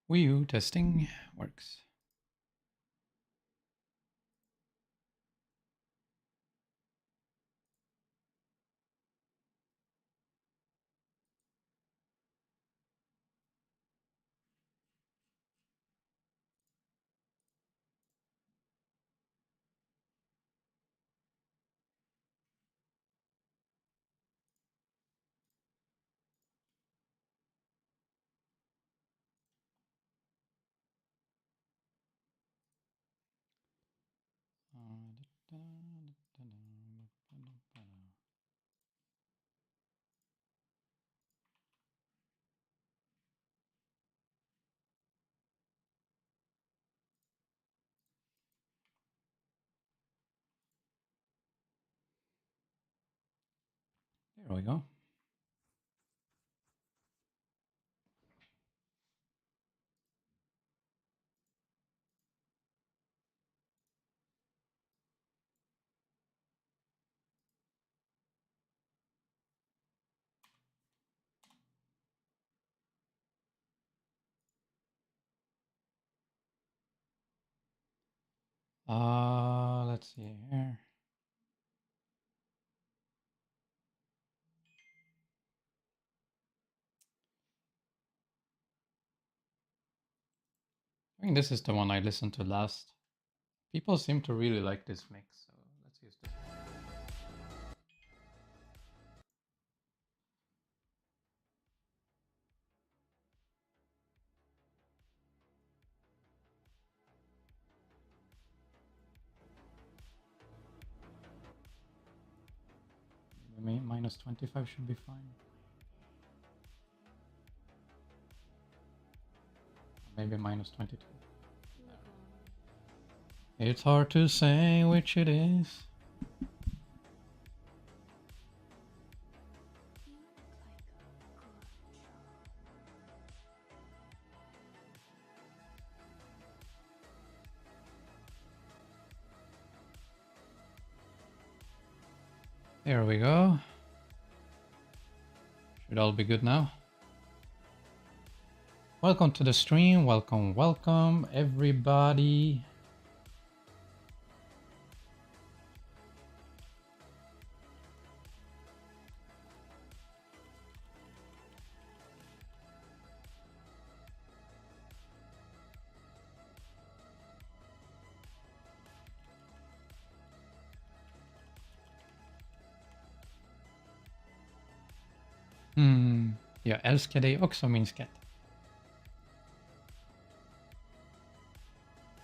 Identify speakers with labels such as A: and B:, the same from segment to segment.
A: Wii U testing works. There we go. Let's see here. I think this is the one I listened to last. People seem to really like this mix, so let's use this. Maybe minus 25 should be fine. Maybe minus 22. It's hard to say which it is. There we go. Should all be good now. Welcome to the stream. Welcome, everybody. Jag älskar dig också, min skatt.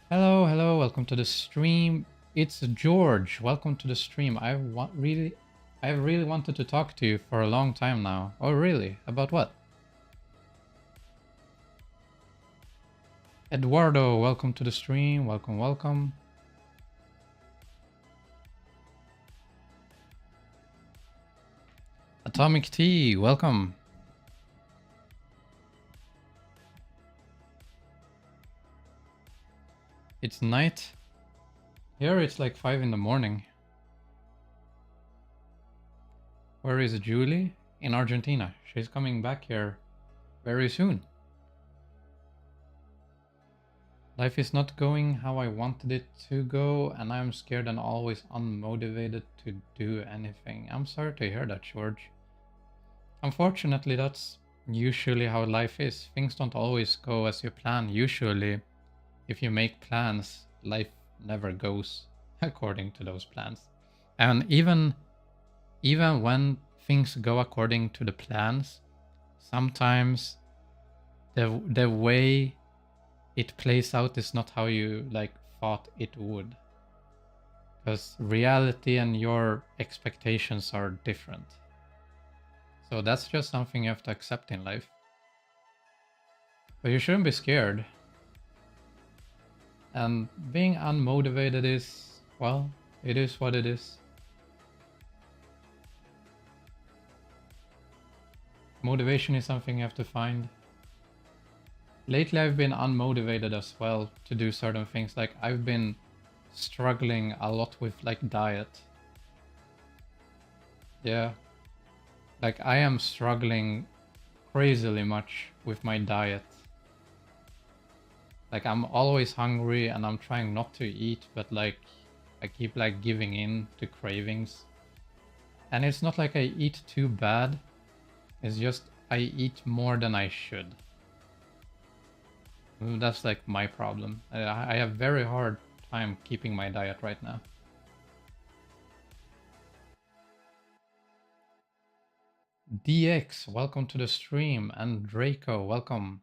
A: Hello, welcome to the stream. It's George. Welcome to the stream. I've really wanted to talk to you for a long time now. Oh, really? About what? Eduardo, welcome to the stream. Welcome. Atomic Tea, welcome. It's night. Here it's like 5 in the morning. Where is Julie? In Argentina. She's coming back here very soon. Life is not going how I wanted it to go, and I'm scared and always unmotivated to do anything. I'm sorry to hear that, George. Unfortunately, that's usually how life is. Things don't always go as you plan. Usually, if you make plans, life never goes according to those plans. And even when things go according to the plans, sometimes the way it plays out is not how you thought it would. Because reality and your expectations are different. So that's just something you have to accept in life. But you shouldn't be scared. And being unmotivated is, well, it is what it is. Motivation is something you have to find. Lately I've been unmotivated as well to do certain things. Like I've been struggling a lot with diet. Yeah. Like I am struggling crazily much with my diet. Like I'm always hungry and I'm trying not to eat, but like I keep like giving in to cravings. And it's not like I eat too bad. It's just I eat more than I should. That's like my problem. I have very hard time keeping my diet right now. DX, welcome to the stream. And Draco, welcome.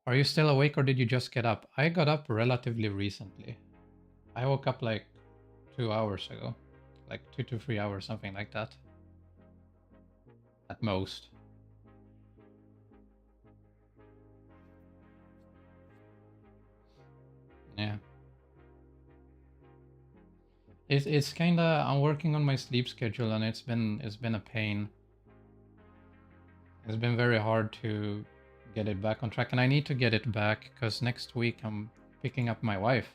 A: Are you still awake or did you just get up? I got up relatively recently. I woke up like 2 hours ago. Like 2 to 3 hours, something like that. At most. Yeah. It's kinda, I'm working on my sleep schedule and it's been a pain. It's been very hard to get it back on track, and I need to get it back because next week I'm picking up my wife,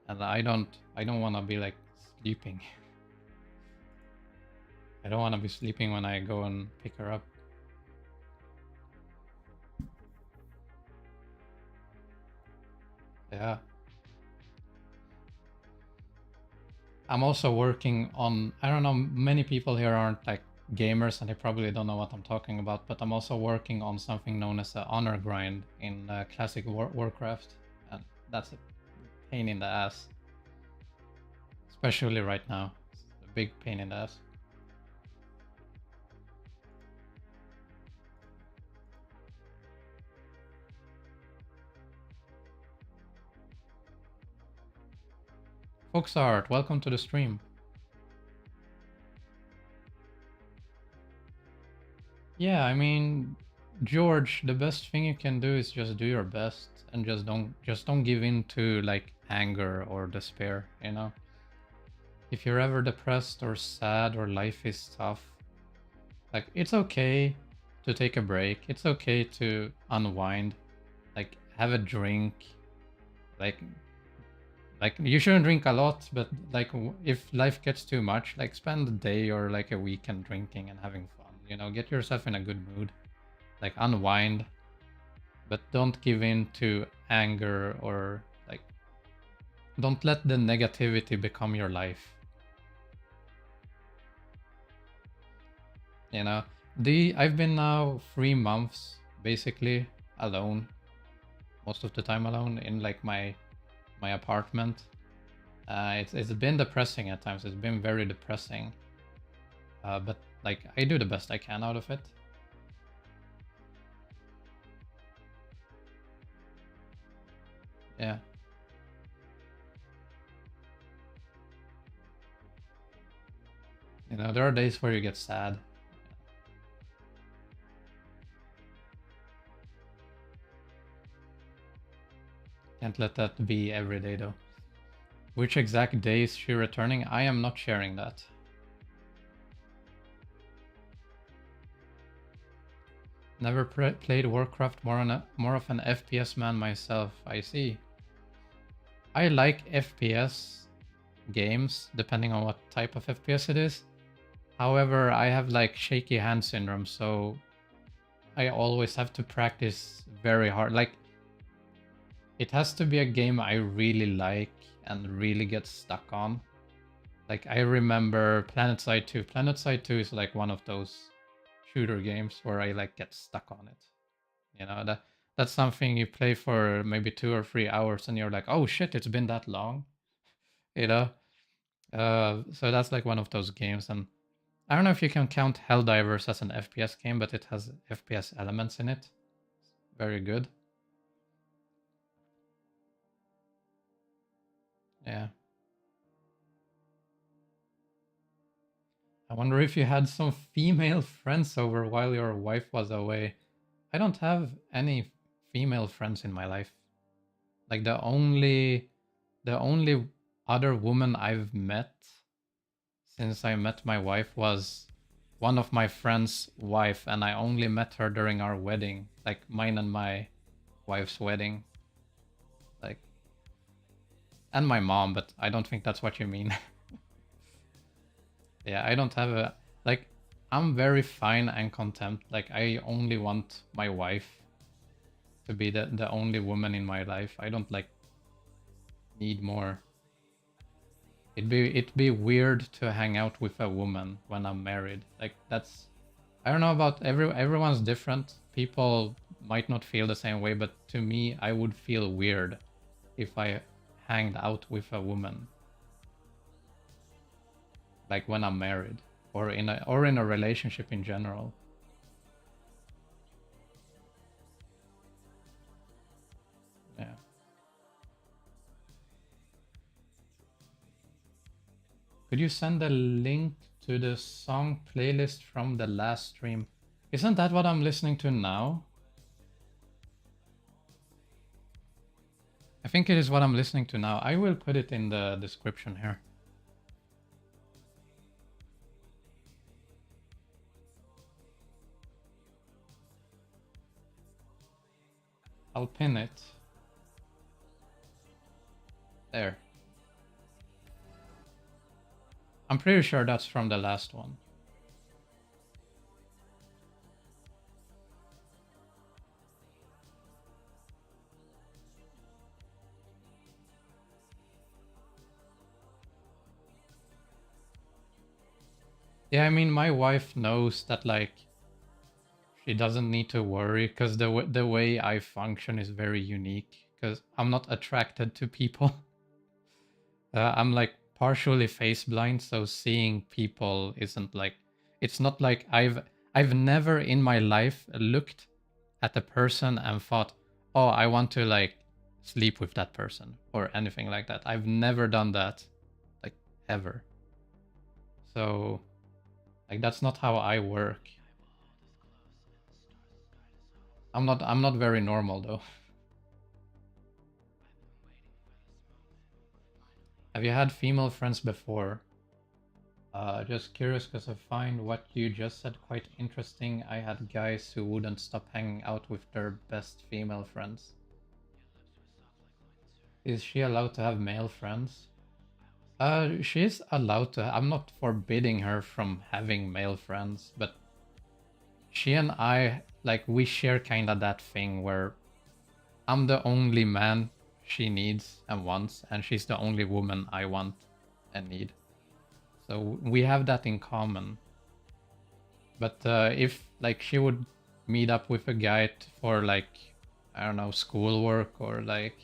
A: and I don't want to be like sleeping. I don't want to be sleeping when I go and pick her up. Yeah. I'm also working on, I don't know, many people here aren't like gamers and they probably don't know what I'm talking about, but I'm also working on something known as the honor grind in classic Warcraft, and that's a pain in the ass. Especially right now. It's a big pain in the ass. Foxart, welcome to the stream. Yeah, I mean, George, the best thing you can do is just do your best and just don't give in to like anger or despair, you know? If you're ever depressed or sad or life is tough, like it's okay to take a break. It's okay to unwind, like have a drink, like you shouldn't drink a lot, but like if life gets too much, like spend a day or like a weekend drinking and having fun, you know, get yourself in a good mood, like unwind, but don't give in to anger or like don't let the negativity become your life, you know. I've been now 3 months basically alone, most of the time alone in like my apartment. It's been depressing at times. It's been very depressing. But like I do the best I can out of it. Yeah. You know, there are days where you get sad. Can't let that be every day though. Which exact day is she returning? I am not sharing that. Never played Warcraft, more of an FPS man myself. I see. I like FPS games, depending on what type of FPS it is. However, I have like shaky hand syndrome, so I always have to practice very hard. Like, it has to be a game I really like and really get stuck on. Like, I remember PlanetSide 2. PlanetSide 2 is like one of those shooter games where I like get stuck on it. You know, that's something you play for maybe 2 or 3 hours and you're like, oh shit, it's been that long. You know? So that's like one of those games, and I don't know if you can count Helldivers as an FPS game, but it has FPS elements in it. Very good. Yeah. I wonder if you had some female friends over while your wife was away. I don't have any female friends in my life. Like the only other woman I've met since I met my wife was one of my friend's wife, and I only met her during our wedding, like mine and my wife's wedding. Like, and my mom, but I don't think that's what you mean. Yeah, I don't have a like I'm very fine and content. Like I only want my wife. to be the only woman in my life. I don't like need more. It'd be weird to hang out with a woman when I'm married. Like that's I don't know about everyone's different. People might not feel the same way, but to me I would feel weird if I hanged out with a woman. Like when I'm married or in a relationship in general. Yeah. Could you send a link to the song playlist from the last stream? Isn't that what I'm listening to now? I think it is what I'm listening to now. I will put it in the description here. I'll pin it. There. I'm pretty sure that's from the last one. Yeah, I mean, my wife knows that, like, she doesn't need to worry because the way I function is very unique because I'm not attracted to people. I'm like partially face blind, so seeing people isn't like it's not like I've never in my life looked at a person and thought, "Oh, I want to like sleep with that person" or anything like that. I've never done that, like ever. So, like that's not how I work. I'm not very normal though. Have you had female friends before? Just curious because I find what you just said quite interesting. I had guys who wouldn't stop hanging out with their best female friends. Is she allowed to have male friends? She's allowed to. I'm not forbidding her from having male friends, but she and I, like, we share kind of that thing where I'm the only man she needs and wants, and she's the only woman I want and need. So we have that in common. But if like she would meet up with a guy for like I don't know schoolwork or like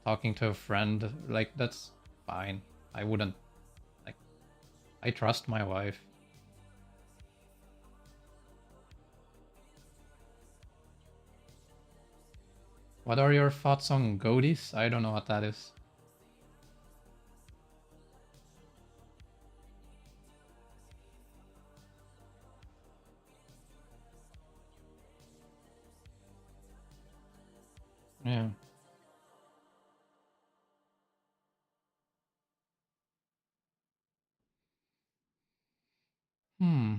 A: talking to a friend, like that's fine. I wouldn't like. I trust my wife. What are your thoughts on goatees? I don't know what that is. Yeah. Hmm.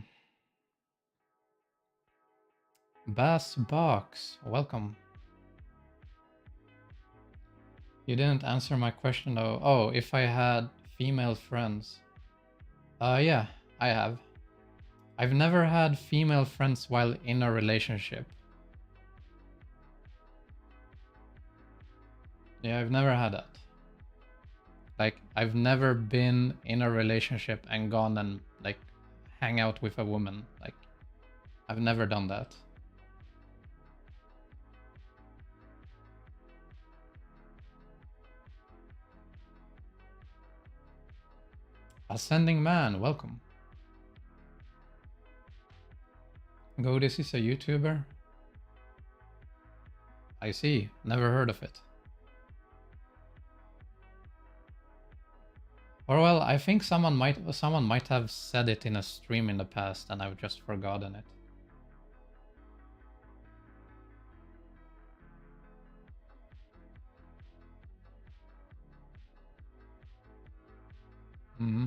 A: Bass Box, welcome. You didn't answer my question though. Oh, if I had female friends. Yeah, I have. I've never had female friends while in a relationship. Yeah, I've never had that. Like, I've never been in a relationship and gone and, like, hang out with a woman. Like, I've never done that. Ascending Man, welcome. Go, this is a YouTuber? I see, never heard of it. Or well, I think someone might have said it in a stream in the past and I've just forgotten it. Hmm.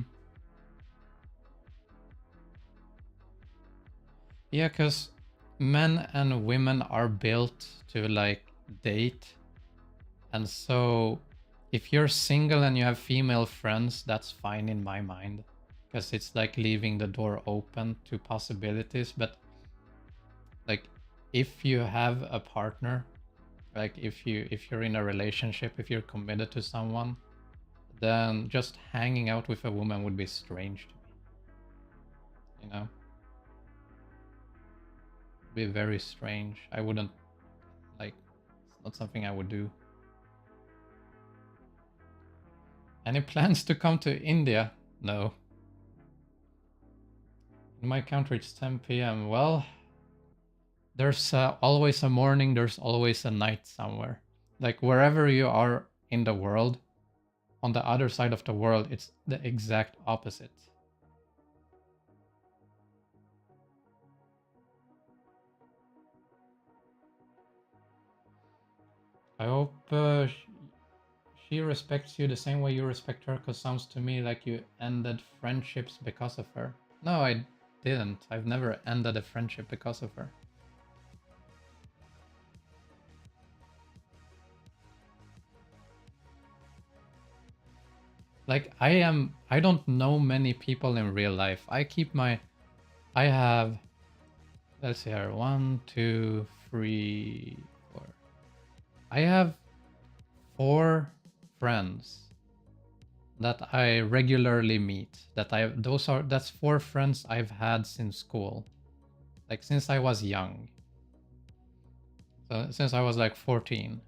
A: Yeah, because men and women are built to like date. And so if you're single and you have female friends, that's fine in my mind. Because it's like leaving the door open to possibilities. But like if you have a partner, Like if you're in a relationship, if you're committed to someone, then just hanging out with a woman would be strange to me. You know? It'd be very strange. I wouldn't like, it's not something I would do. Any plans to come to India? No. In my country it's 10 p.m. Well, there's always a morning, there's always a night somewhere. Like wherever you are in the world, on the other side of the world, it's the exact opposite. I hope she respects you the same way you respect her, because sounds to me like you ended friendships because of her. No, I didn't. I've never ended a friendship because of her. Like I don't know many people in real life. I have, let's see here, 1, 2, 3, 4. I have 4 friends that I regularly meet. That's 4 friends I've had since school. Like since I was young. So since I was like 14.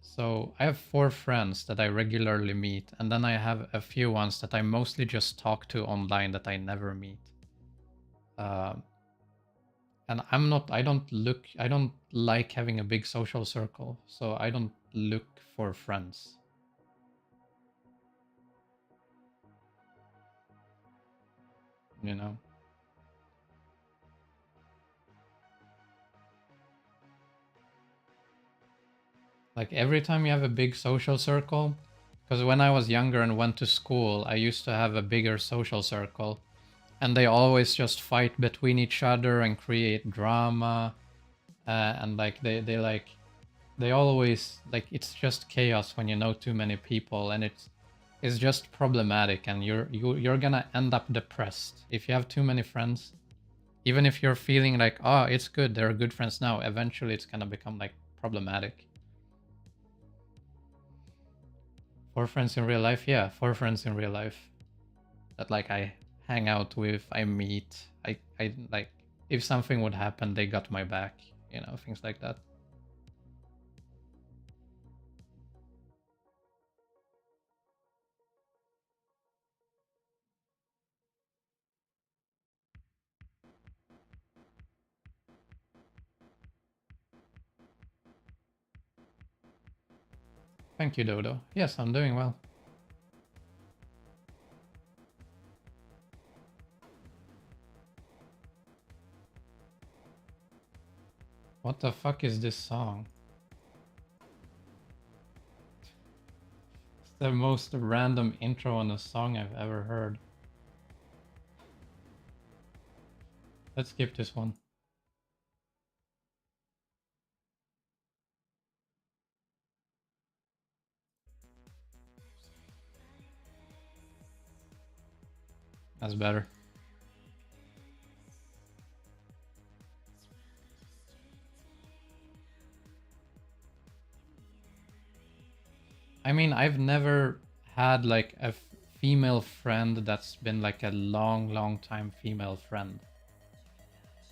A: So I have 4 friends that I regularly meet, and then I have a few ones that I mostly just talk to online that I never meet. And I don't like having a big social circle, so I don't look for friends. You know? Like every time you have a big social circle, because when I was younger and went to school, I used to have a bigger social circle, and they always just fight between each other and create drama, and like they always like it's just chaos when you know too many people, and it's just problematic, and you're gonna end up depressed if you have too many friends. Even if you're feeling like, oh, it's good, they're good friends now, eventually it's gonna become like problematic. 4 friends in real life, yeah, 4 friends in real life that like I hang out with, I meet, I like if something would happen, they got my back, you know, things like that. Thank you, Dodo. Yes, I'm doing well. What the fuck is this song? It's the most random intro on a song I've ever heard. Let's skip this one. That's better. I mean, I've never had like a female friend that's been like a long time female friend.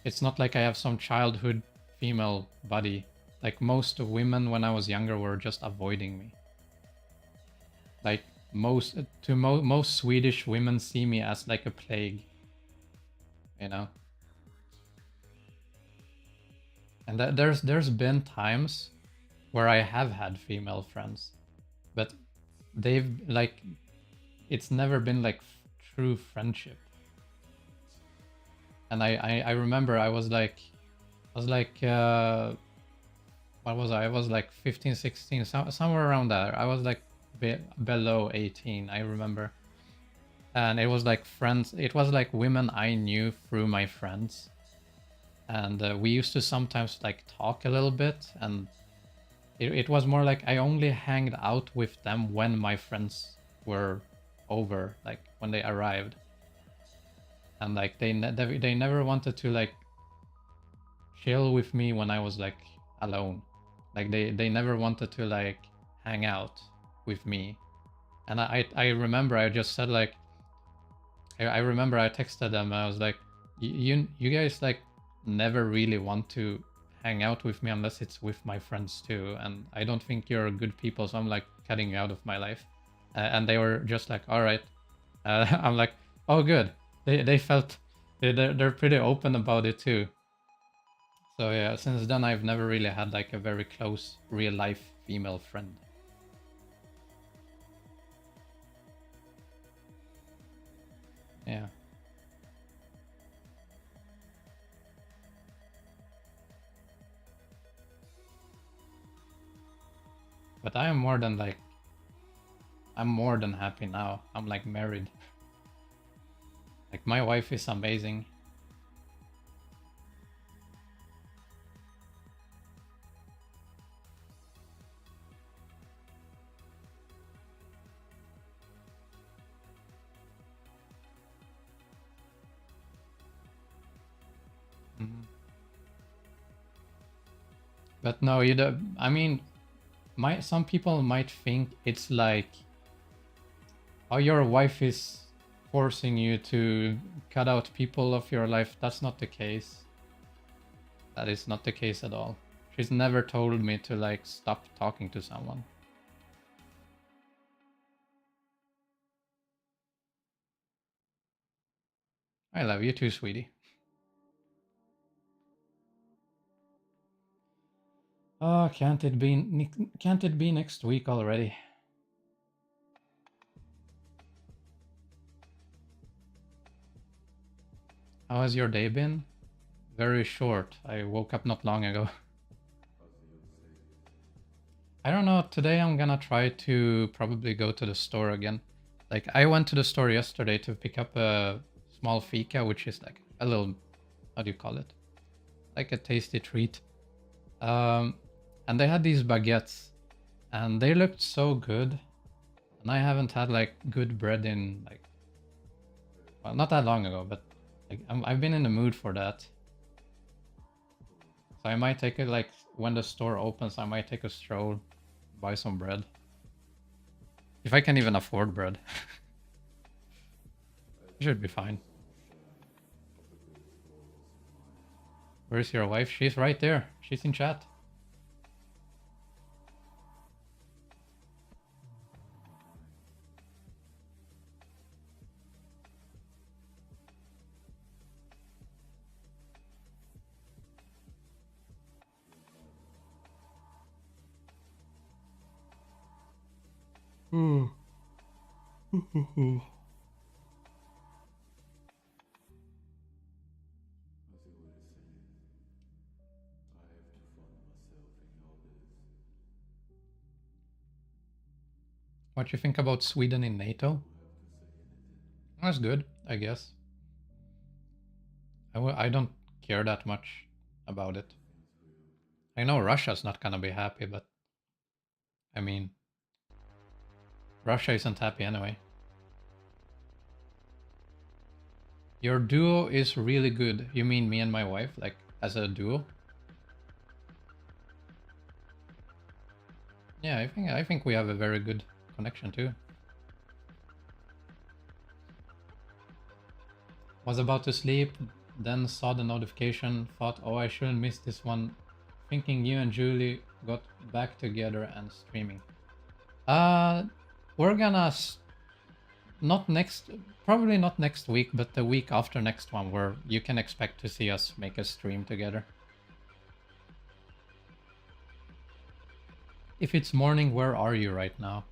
A: It's not like I have some childhood female buddy. Like most women when I was younger were just avoiding me. Like most Swedish women see me as like a plague, you know. And there's been times where I have had female friends, but they've like it's never been like true friendship. And I remember I was like what was I was like 15, 16, somewhere around there. I was like below 18, I remember. And it was like friends, it was like women I knew through my friends, and we used to sometimes like talk a little bit, and it was more like I only hanged out with them when my friends were over, like when they arrived. And like they never wanted to like chill with me when I was like alone. Like they never wanted to like hang out with me. And I remember I just said like I remember I texted them. I was like, you guys like never really want to hang out with me unless it's with my friends too, and I don't think you're good people, so I'm like cutting you out of my life. And they were just like, all right. I'm like, oh good. They felt they're pretty open about it too. So yeah, since then I've never really had like a very close real life female friend. Yeah. But I am more than like I'm more than happy now. I'm like married. Like my wife is amazing. Mhm. But no, you do, I mean, some people might think it's like, oh, your wife is forcing you to cut out people of your life. That's not the case. That is not the case at all. She's never told me to like stop talking to someone. I love you too, sweetie. Oh, can't it be next week already? How has your day been? Very short. I woke up not long ago. I don't know. Today I'm gonna try to probably go to the store again. Like I went to the store yesterday to pick up a small fika, which is like a little, how do you call it? Like a tasty treat. Um, and they had these baguettes, and they looked so good. And I haven't had like good bread in like, well, not that long ago, but like I've been in the mood for that. So I might take it like when the store opens, I might take a stroll, buy some bread. If I can even afford bread, it should be fine. Where's your wife? She's right there. She's in chat. Ooh. What you think about Sweden in NATO? That's good, I guess. I don't care that much about it. I know Russia's not gonna be happy, but I mean, Russia isn't happy anyway. Your duo is really good. You mean me and my wife, like as a duo? Yeah, I think we have a very good connection too. Was about to sleep, then saw the notification, thought, oh, I shouldn't miss this one. Thinking you and Julie got back together and streaming. Uh, we're gonna not next, probably not next week, but the week after next one, where you can expect to see us make a stream together. If it's morning, where are you right now?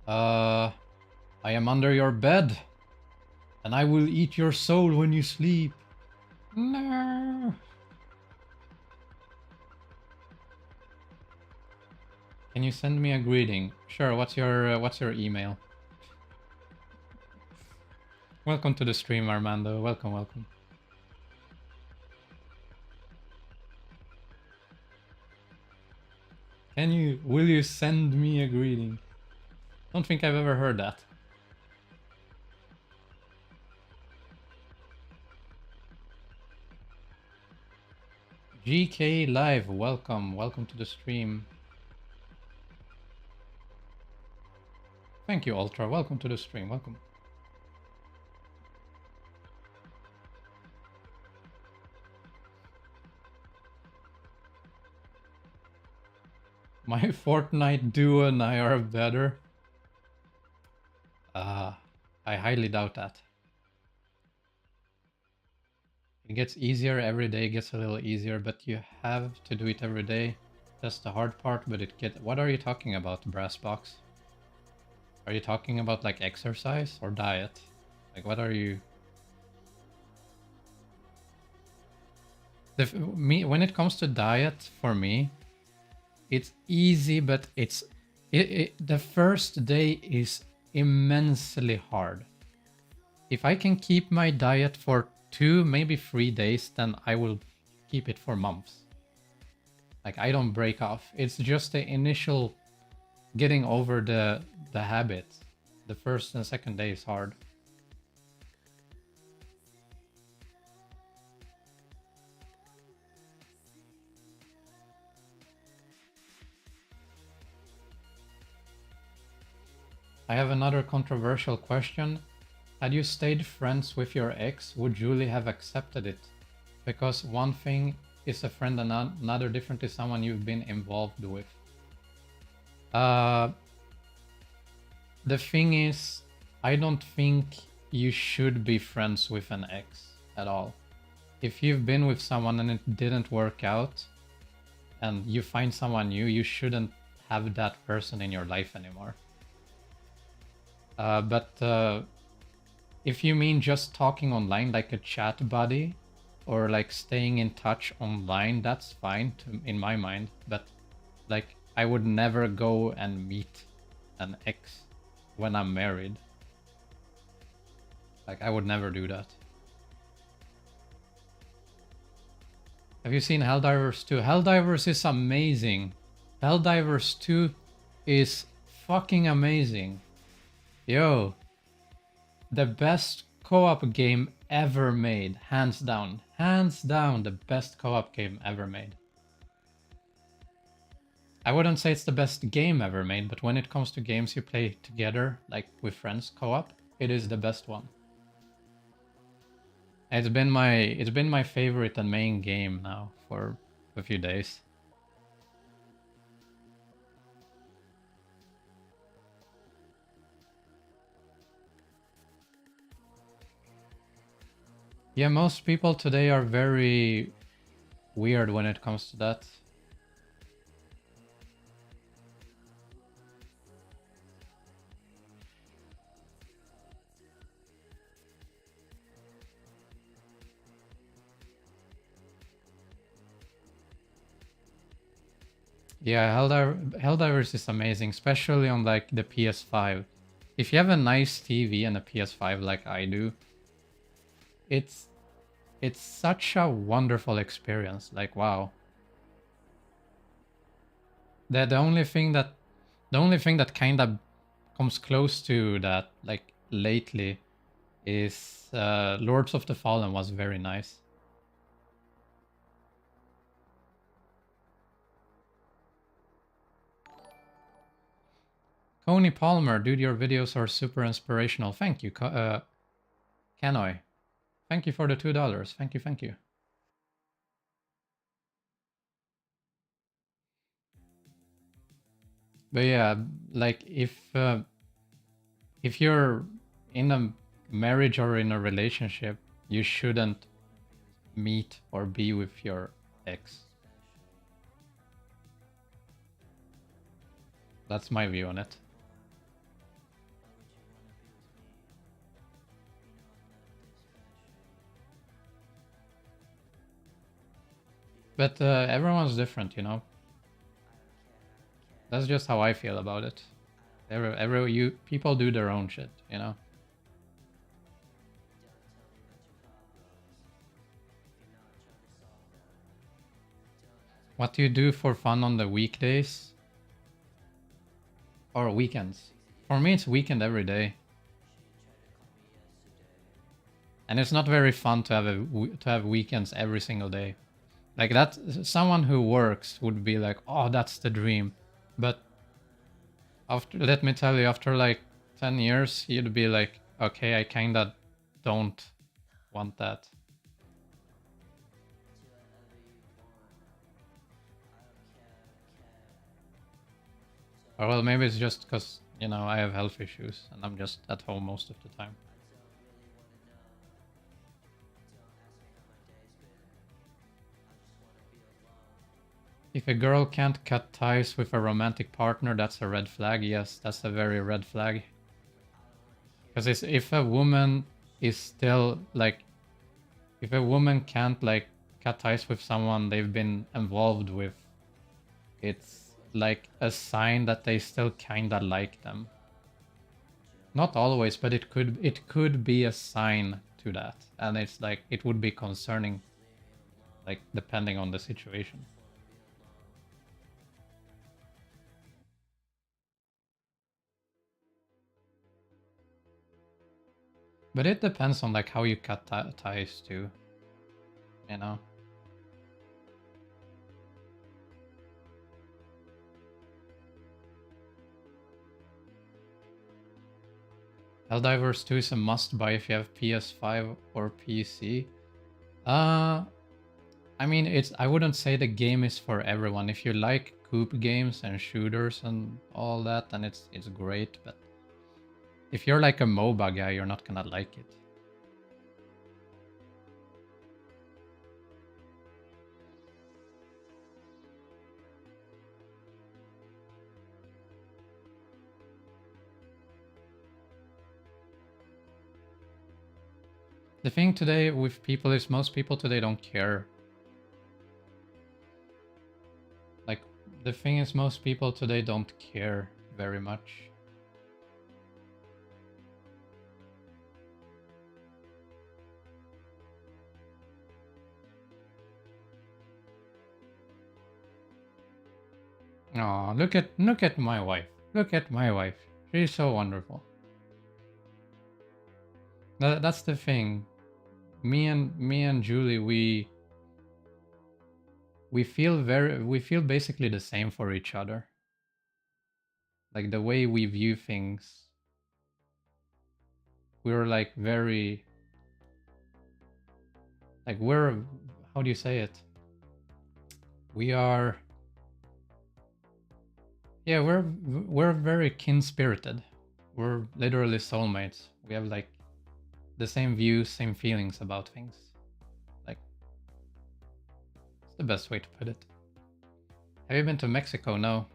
A: I am under your bed, and I will eat your soul when you sleep. No. Can you send me a greeting? Sure. What's your email? Welcome to the stream, Armando. Welcome, welcome. Will you send me a greeting? Don't think I've ever heard that. GK Live, welcome. Welcome to the stream. Thank you, Ultra. Welcome to the stream. Welcome. My Fortnite duo and I are better. I highly doubt that. It gets easier every day, gets a little easier, but you have to do it every day. That's the hard part, but it get. What are you talking about, Brass Box? Are you talking about like exercise or diet? Like what are you? When it comes to diet, for me, it's easy, but the first day is immensely hard. If I can keep my diet for 2, maybe 3 days, then I will keep it for months. Like I don't break off. It's just the initial getting over the habit. The first and second day is hard. I have another controversial question. Had you stayed friends with your ex, would Julie have accepted it? Because one thing is a friend and another different is someone you've been involved with. The thing is, I don't think you should be friends with an ex at all. If you've been with someone and it didn't work out and you find someone new, you shouldn't have that person in your life anymore. But if you mean just talking online like a chat buddy or like staying in touch online, that's fine in my mind. But like I would never go and meet an ex when I'm married. Like I would never do that. Have you seen Helldivers 2? Helldivers is amazing. Helldivers 2 is fucking amazing. Yo. The best co-op game ever made, hands down. Hands down, the best co-op game ever made. I wouldn't say it's the best game ever made, but when it comes to games you play together, like with friends co-op, it is the best one. It's been my favorite and main game now for a few days. Yeah, most people today are very weird when it comes to that. Yeah, Helldivers is amazing, especially on like the PS5. If you have a nice TV and a PS5 like I do, it's such a wonderful experience. Like wow. The only thing that kind of comes close to that like lately is Lords of the Fallen was very nice. Coney Palmer, dude, your videos are super inspirational. Thank you, Kanoy. Thank you for the $2. Thank you, thank you. But yeah, like if you're in a marriage or in a relationship, you shouldn't meet or be with your ex. That's my view on it. But everyone's different, you know. That's just how I feel about it. People do their own shit, you know. What do you do for fun on the weekdays or weekends? For me, it's weekend every day, and it's not very fun to have weekends every single day. Like that, someone who works would be like, oh, that's the dream. But after, let me tell you, after like 10 years, you'd be like, okay, I kinda don't want that. Or well, maybe it's just because, you know, I have health issues and I'm just at home most of the time. If a girl can't cut ties with a romantic partner, that's a red flag. Yes, that's a very red flag. Because if a woman is still like, if a woman can't like cut ties with someone they've been involved with, it's like a sign that they still kinda like them. Not always, but it could be a sign to that, and it's like it would be concerning, like depending on the situation. But it depends on like how you cut ties too, you know. Helldivers 2 is a must buy if you have PS5 or PC. Uh, I mean, I wouldn't say the game is for everyone. If you like coop games and shooters and all that, then it's great. But if you're like a MOBA guy, you're not gonna like it. The thing today with people is most people today don't care. Like, the thing is most people today don't care very much. Oh, look at my wife. Look at my wife. She's so wonderful. That's the thing. Me and Julie, we feel basically the same for each other. Like the way we view things, we're like very, like we're, how do you say it? We are, yeah, we're very kin-spirited. We're literally soulmates. We have like the same views, same feelings about things. Like, it's the best way to put it. Have you been to Mexico? No.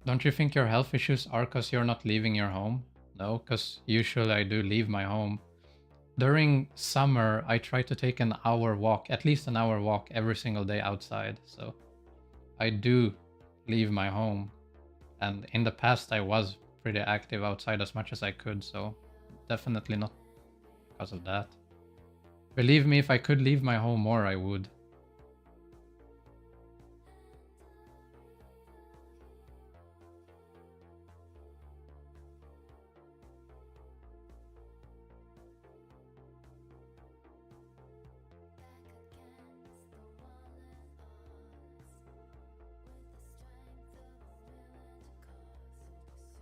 A: Don't you think your health issues are because you're not leaving your home? No, because usually I do leave my home. During summer, I try to take an hour walk, at least an hour walk every single day outside. So I do leave my home. And in the past, I was pretty active outside as much as I could. So definitely not because of that. Believe me, if I could leave my home more, I would.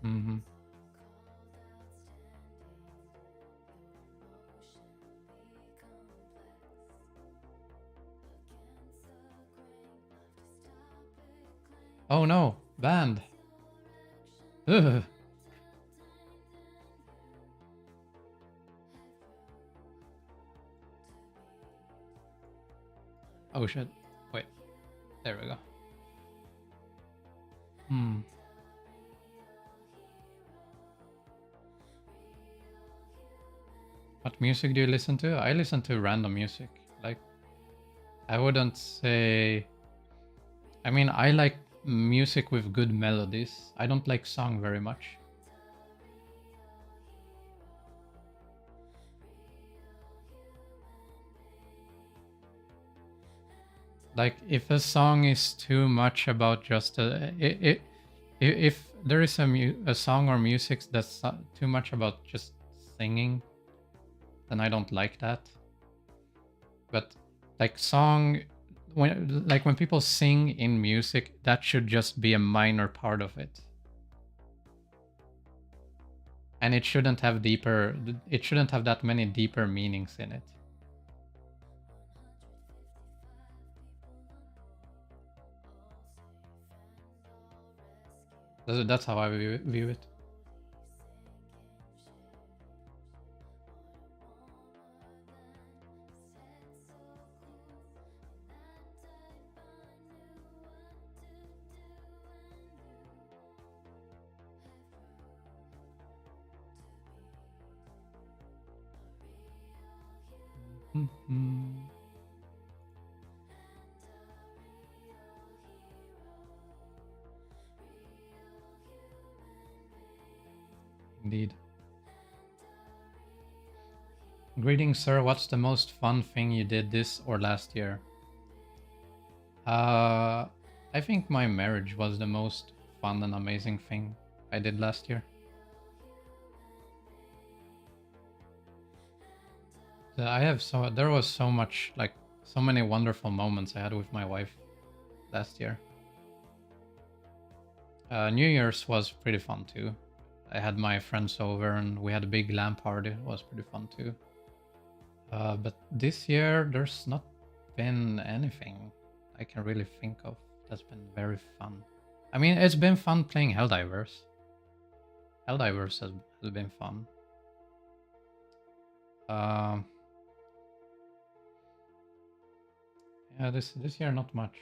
A: Mm-hmm. Oh no, banned. Ugh. Oh shit. Wait. There we go. Hmm. What music do you listen to? I listen to random music. Like, I wouldn't say. I mean, I like music with good melodies. I don't like song very much. Like, if a song is too much about just if there is a song or music that's too much about just singing, then I don't like that. But like when people sing in music, that should just be a minor part of it. And it shouldn't have that many deeper meanings in it. That's how I view it. Indeed. Greetings, sir. What's the most fun thing you did this or last year? I think my marriage was the most fun and amazing thing I did last year. There was so much, like, so many wonderful moments I had with my wife last year. New Year's was pretty fun too. I had my friends over and we had a big LAN party. It was pretty fun too. But this year, there's not been anything I can really think of that's been very fun. I mean, it's been fun playing Helldivers. Helldivers has been fun. Yeah, this year not much.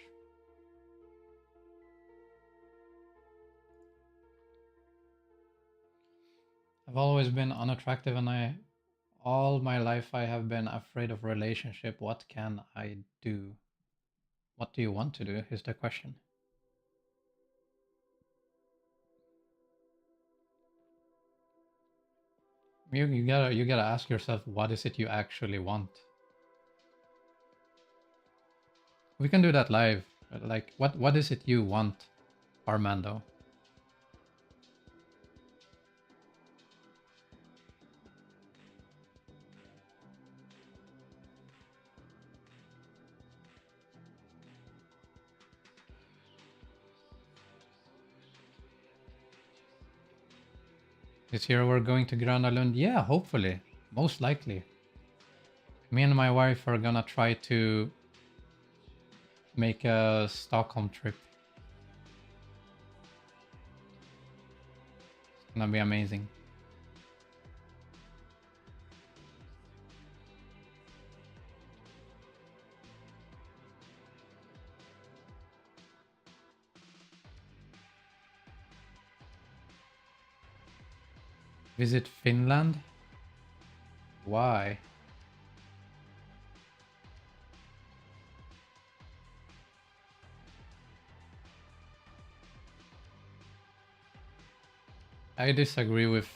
A: I've always been unattractive, and all my life I have been afraid of relationship. What can I do? What do you want to do? Is the question. You gotta ask yourself, what is it you actually want? We can do that live. Like, what is it you want, Armando? This year we're going to Gröna Lund. Yeah, hopefully. Most likely. Me and my wife are gonna try to make a Stockholm trip. It's gonna be amazing. Visit Finland? Why? I disagree with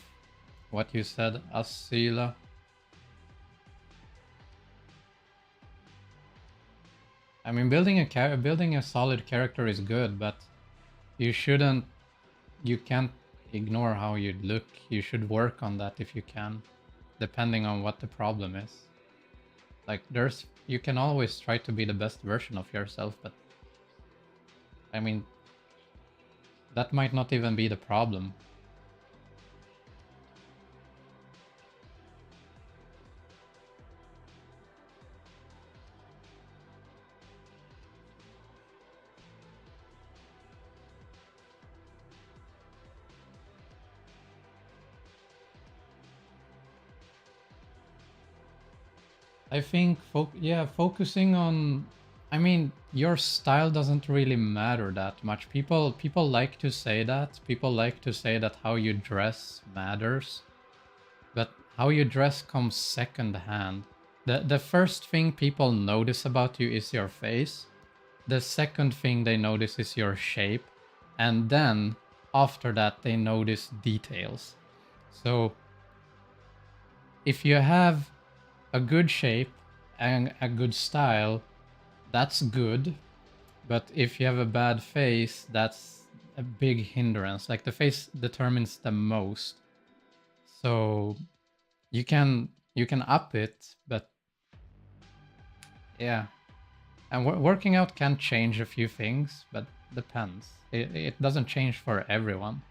A: what you said, Asila. I mean, building a solid character is good, but you can't ignore how you look. You should work on that if you can, depending on what the problem is. Like, you can always try to be the best version of yourself, but I mean, that might not even be the problem. I think, focusing on, I mean, your style doesn't really matter that much. People like to say that. People like to say that how you dress matters, but how you dress comes second hand. The first thing people notice about you is your face. The second thing they notice is your shape, and then after that they notice details. So if you have a good shape and a good style, that's good. But if you have a bad face, that's a big hindrance. Like, the face determines the most. So you can up it, but yeah. And working out can change a few things, but depends. It doesn't change for everyone.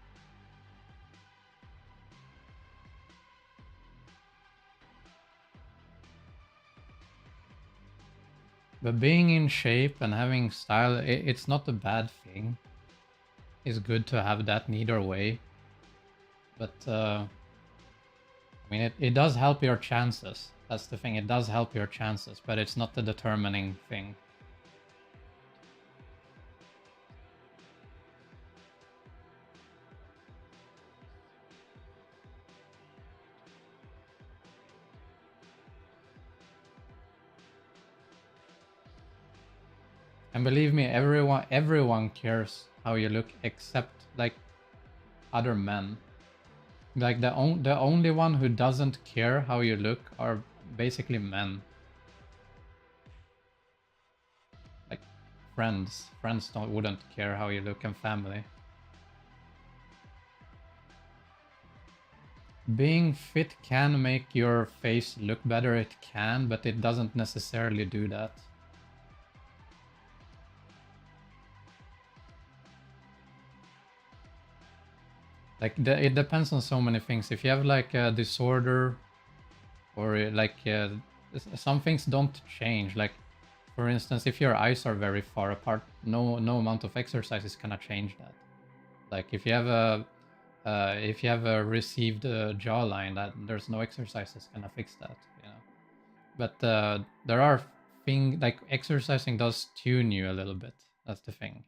A: But being in shape and having style, it's not a bad thing. It's good to have that neither way. But I mean, it does help your chances. That's the thing. It does help your chances, but it's not the determining thing. And believe me, everyone cares how you look except like other men. Like the only one who doesn't care how you look are basically men. Like friends. Friends wouldn't care how you look, and family. Being fit can make your face look better, it can, but it doesn't necessarily do that. Like it depends on so many things. If you have like a disorder, or like some things don't change. Like for instance, if your eyes are very far apart, no amount of exercise is gonna change that. Like if you have a received jawline, that there's no exercise that's gonna fix that, you know. But there are things like exercising does tune you a little bit. That's the thing.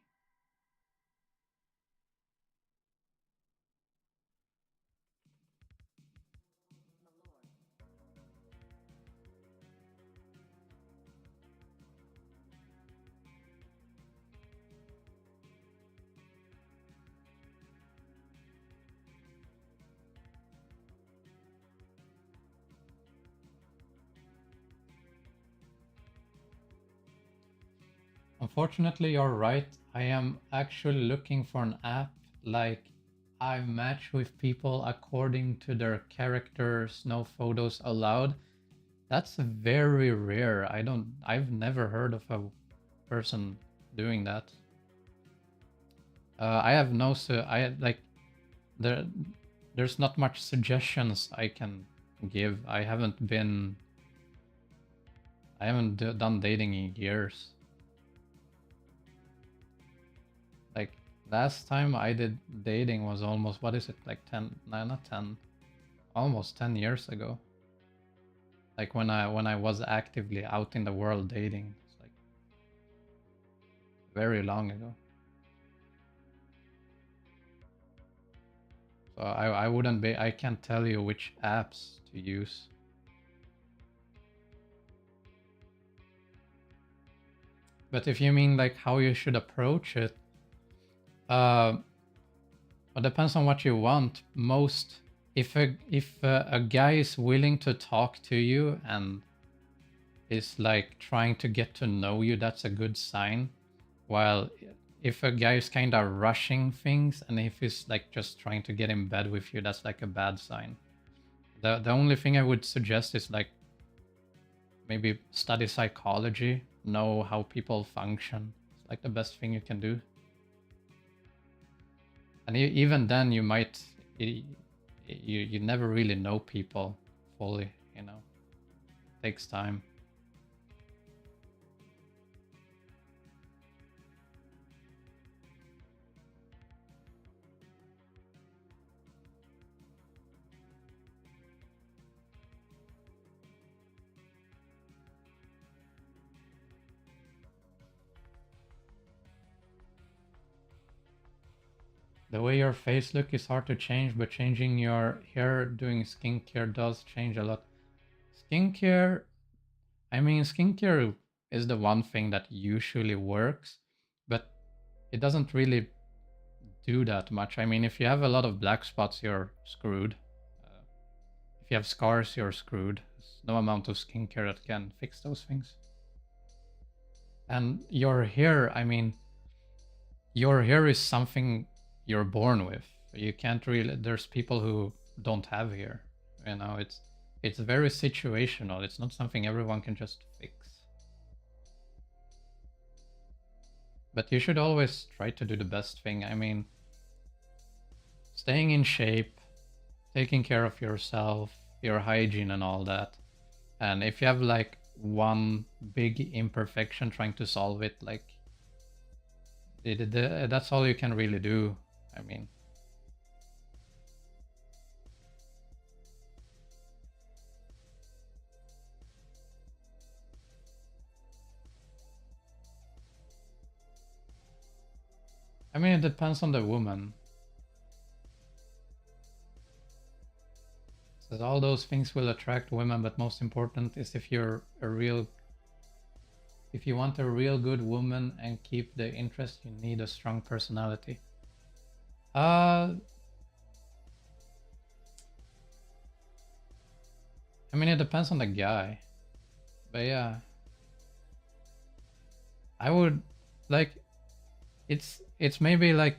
A: Unfortunately, you're right. I am actually looking for an app like I match with people according to their characters, no photos allowed. That's very rare. I've never heard of a person doing that. I have no, I like, there, there's not much suggestions I can give. I haven't done dating in years. Like last time I did dating was almost, what is it, like 10, no, not 10, almost 10 years ago. Like when I was actively out in the world dating. It's like very long ago. So I wouldn't be, I can't tell you which apps to use. But if you mean like how you should approach it, it depends on what you want. Most, if a guy is willing to talk to you and is like trying to get to know you, that's a good sign. While if a guy is kind of rushing things and if he's like just trying to get in bed with you, that's like a bad sign. The only thing I would suggest is like maybe study psychology, know how people function. It's like the best thing you can do. And even then, you might you never really know people fully. You know, it takes time. The way your face look is hard to change, but changing your hair, doing skincare does change a lot. Skincare, I mean, skincare is the one thing that usually works, but it doesn't really do that much. I mean, if you have a lot of black spots, you're screwed. If you have scars, you're screwed. There's no amount of skincare that can fix those things. And your hair, I mean, your hair is something you're born with. You can't really, there's people who don't have hair. You know, it's very situational. It's not something everyone can just fix. But you should always try to do the best thing. I mean, staying in shape, taking care of yourself, your hygiene and all that. And if you have like one big imperfection, trying to solve it, like that's all you can really do. I mean, it depends on the woman. So all those things will attract women, but most important is if you want a real good woman and keep the interest, you need a strong personality. It depends on the guy, but yeah, I would like it's maybe like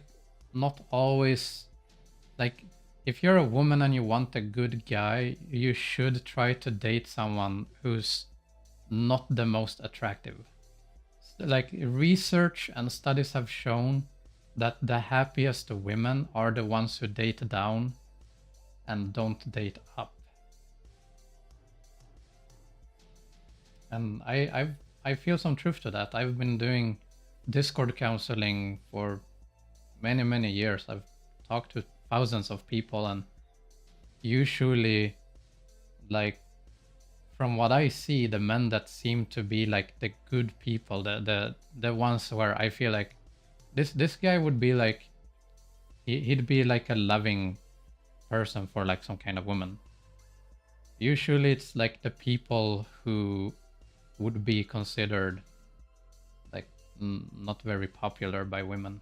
A: not always like if you're a woman and you want a good guy, you should try to date someone who's not the most attractive. Like research and studies have shown that the happiest women are the ones who date down and don't date up. And I feel some truth to that. I've been doing Discord counseling for many years. I've talked to thousands of people, and usually, like, from what I see, the men that seem to be like the good people, the ones where I feel like this guy would be like he'd be like a loving person for like some kind of woman. Usually it's like the people who would be considered like not very popular by women.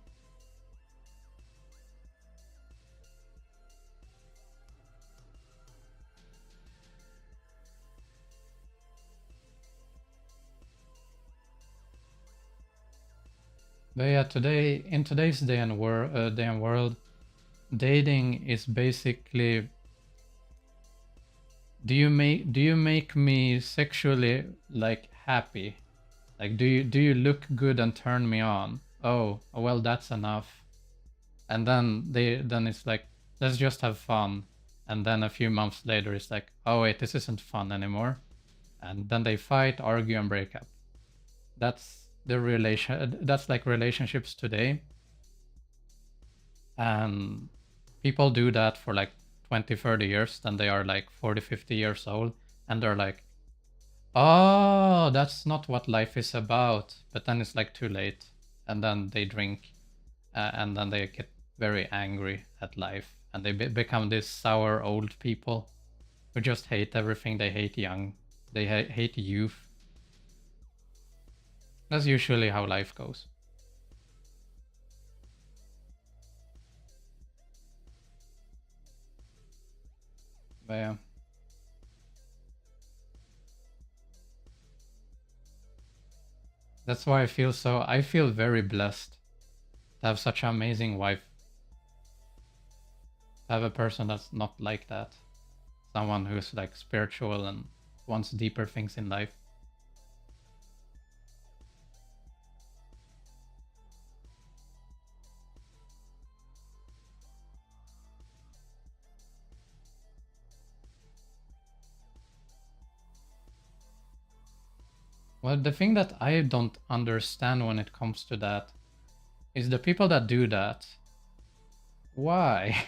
A: But yeah, in today's day and world, dating is basically do you make me sexually like happy? Like do you look good and turn me on? Oh, well that's enough. And then it's like let's just have fun. And then a few months later it's like, oh wait, this isn't fun anymore. And then they fight, argue and break up. That's like relationships today. And people do that for like 20-30 years, then they are like 40-50 years old and they're like, oh, that's not what life is about. But then it's like too late, and then they drink and then they get very angry at life, and they become these sour old people who just hate everything. They hate they hate youth. That's usually how life goes. But yeah. That's why I feel very blessed to have such an amazing wife. To have a person that's not like that. Someone who's like spiritual and wants deeper things in life. Well, the thing that I don't understand when it comes to that is the people that do that. Why?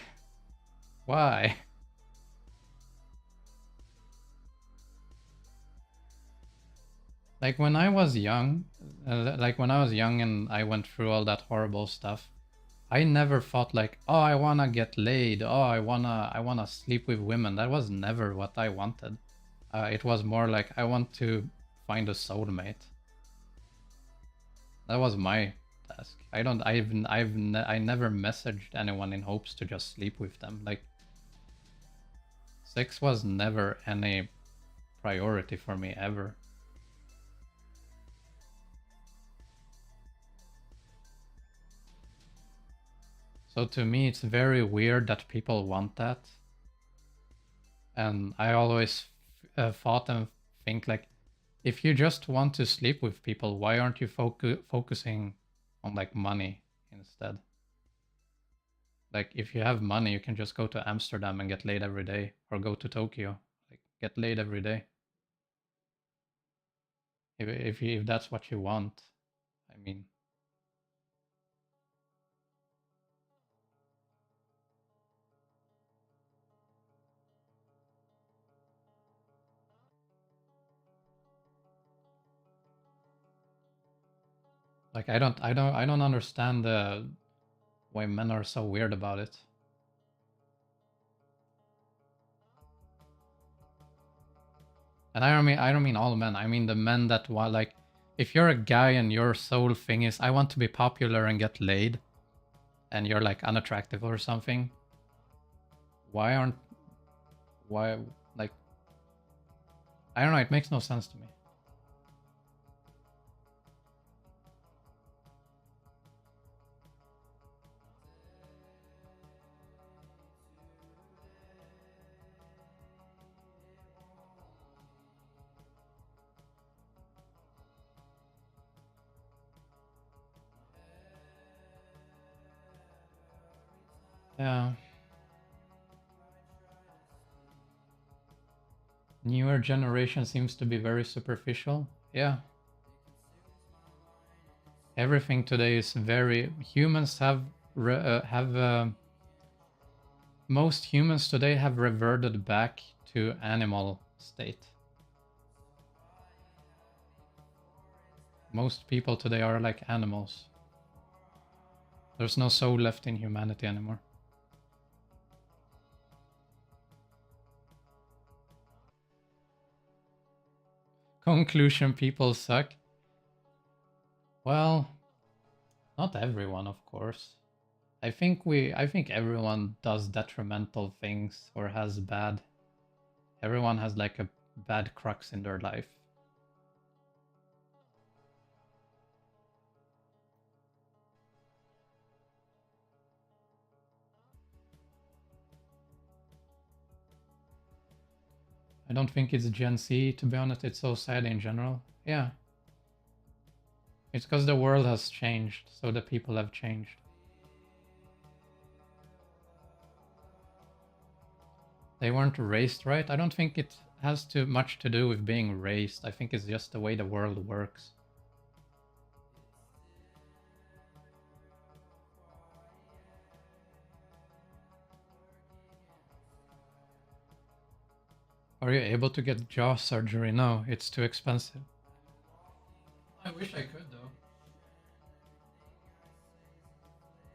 A: Why? Like when I was young, and I went through all that horrible stuff, I never thought like, oh, I wanna get laid. Oh, I wanna sleep with women. That was never what I wanted. It was more like I want to find a soulmate. That was my task. I never messaged anyone in hopes to just sleep with them. Like, sex was never any priority for me ever. So to me, it's very weird that people want that. And I always thought and think like, if you just want to sleep with people, why aren't you focusing on like money instead. Like if you have money, you can just go to Amsterdam and get laid every day, or go to Tokyo, like get laid every day. If that's what you want, I mean. Like I don't understand why men are so weird about it. And I don't mean all men. I mean the men that want, like, if you're a guy and your sole thing is I want to be popular and get laid, and you're like unattractive or something, why like, I don't know, it makes no sense to me. Yeah. Newer generation seems to be very superficial. Yeah. Everything today is very, humans have most humans today have reverted back to animal state. Most people today are like animals. There's no soul left in humanity anymore. Conclusion: people suck. Well, not everyone, of course. I think everyone does detrimental things or has bad. Everyone has like a bad crux in their life. I don't think it's Gen Z, to be honest. It's so sad in general. Yeah. It's because the world has changed, so the people have changed. They weren't raised right. I don't think it has too much to do with being raised. I think it's just the way the world works. Are you able to get jaw surgery? No, it's too expensive. I wish I could, though.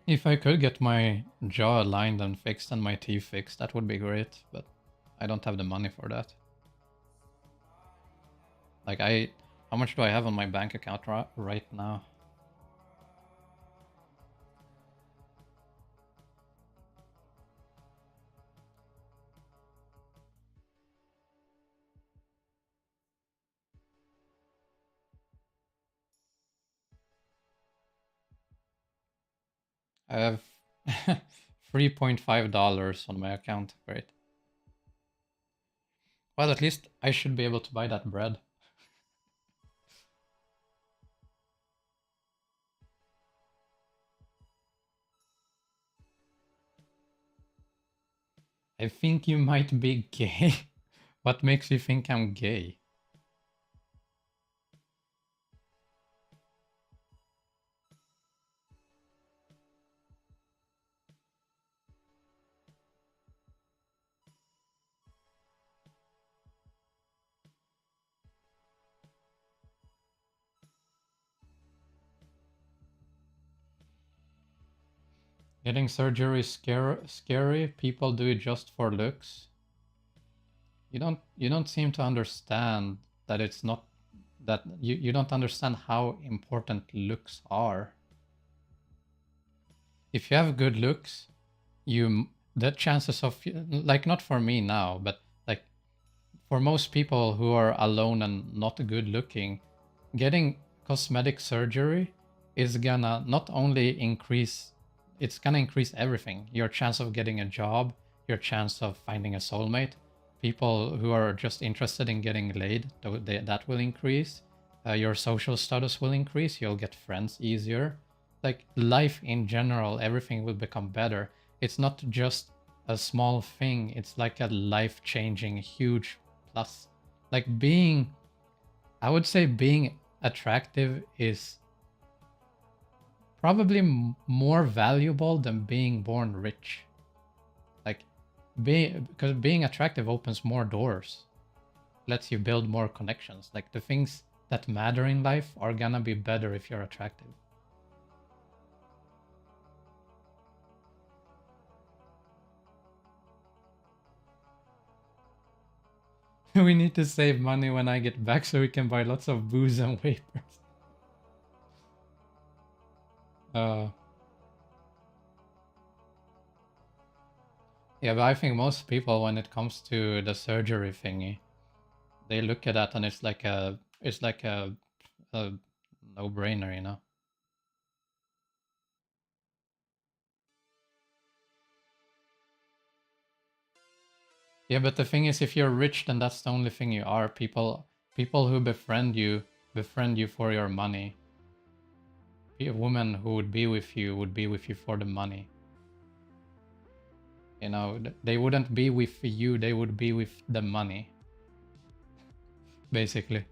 A: If I could get my jaw aligned and fixed and my teeth fixed, that would be great, but I don't have the money for that. Like, how much do I have on my bank account right now? I have $3.5 on my account. Great. Well, at least I should be able to buy that bread. I think you might be gay. What makes you think I'm gay? Getting surgery is scary. People do it just for looks. You don't seem to understand that it's not that you don't understand how important looks are. If you have good looks, the chances of, like, not for me now, but like for most people who are alone and not good looking, getting cosmetic surgery is gonna not only increase, it's gonna increase everything. Your chance of getting a job, your chance of finding a soulmate. People who are just interested in getting laid, that will increase. Your social status will increase. You'll get friends easier. like life in general, everything will become better. It's not just a small thing, it's like a life-changing huge plus. Like being, I would say being attractive is probably more valuable than being born rich. Like because being attractive opens more doors, lets you build more connections. Like the things that matter in life are gonna be better if you're attractive. We need to save money when I get back so we can buy lots of booze and wafers. Uh, yeah, but I think most people, when it comes to the surgery thingy, they look at that and it's like a no-brainer, you know. Yeah, but the thing is, if you're rich, then that's the only thing you are. People who befriend you for your money. A woman who would be with you for the money. You know, they wouldn't be with you, they would be with the money, basically.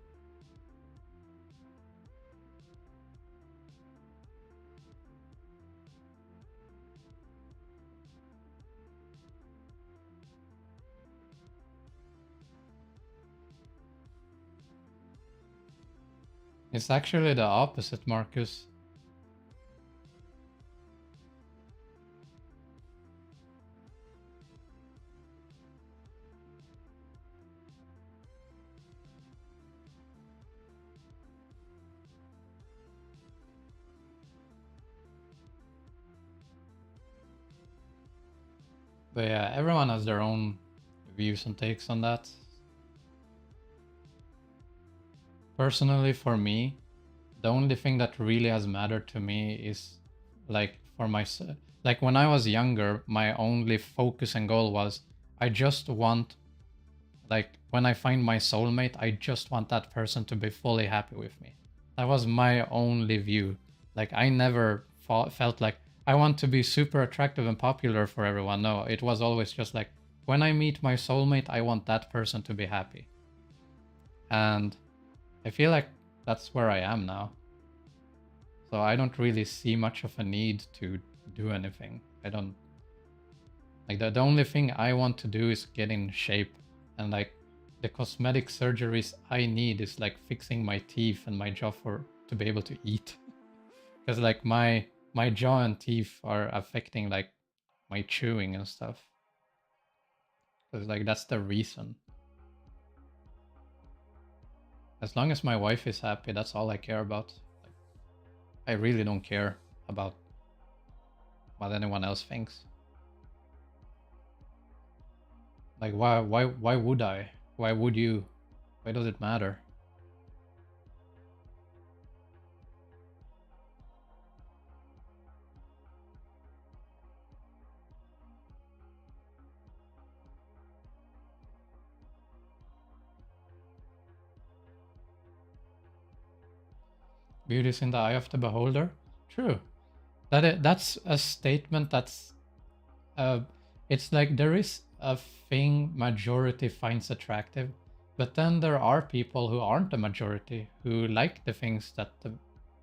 A: It's actually the opposite, Marcus. But yeah, everyone has their own views and takes on that. Personally, for me, the only thing that really has mattered to me is like for my like when I was younger, my only focus and goal was I just want, like when I find my soulmate, I just want that person to be fully happy with me. That was my only view. Like I never felt like I want to be super attractive and popular for everyone. No, it was always just like when I meet my soulmate, I want that person to be happy. And I feel like that's where I am now. So I don't really see much of a need to do anything. I don't like the only thing I want to do is get in shape, and like the cosmetic surgeries I need is like fixing my teeth and my jaw for to be able to eat. Because like my jaw and teeth are affecting like my chewing and stuff. Because like that's the reason. As long as my wife is happy, that's all I care about. Like, I really don't care about what anyone else thinks. Like why would I? Why would you? Why does it matter? Beauty is in the eye of the beholder. True. That's a statement that's uh it's like there is a thing majority finds attractive, but then there are people who aren't the majority who like the things that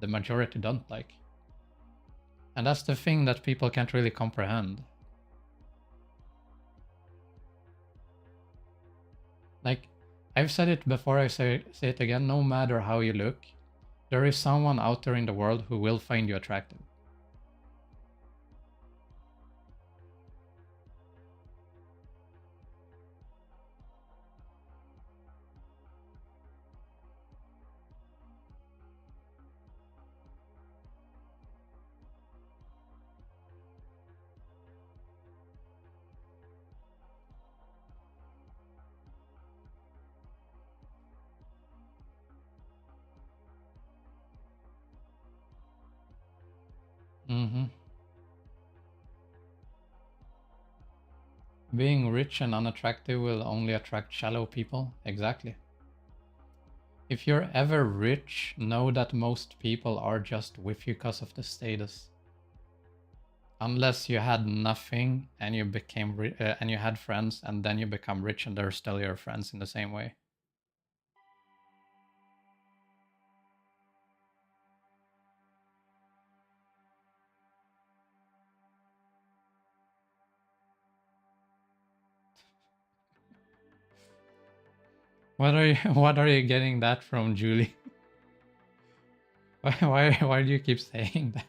A: the majority don't like. And that's the thing that people can't really comprehend. Like I've said it before, I say it again, no matter how you look, there is someone out there in the world who will find you attractive. Mm-hmm. Being rich and unattractive will only attract shallow people. Exactly. If you're ever rich, know that most people are just with you because of the status. Unless you had nothing and you became and you had friends and then you become rich and they're still your friends in the same way. What are you getting that from, Julie? Why do you keep saying that?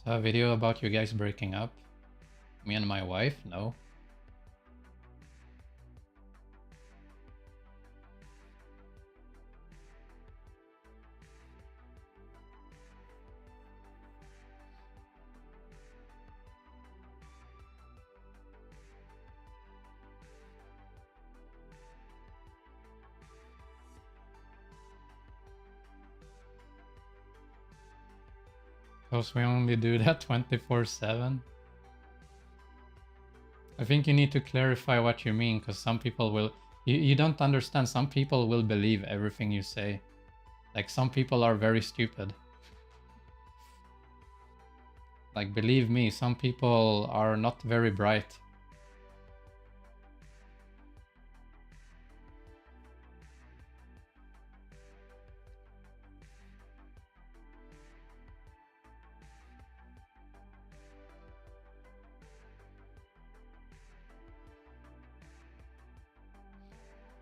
A: So a video about you guys breaking up? Me and my wife? No. Because we only do that 24/7. I think you need to clarify what you mean, because some people will... You don't understand. Some people will believe everything you say. Like, some people are very stupid. Like, believe me, some people are not very bright.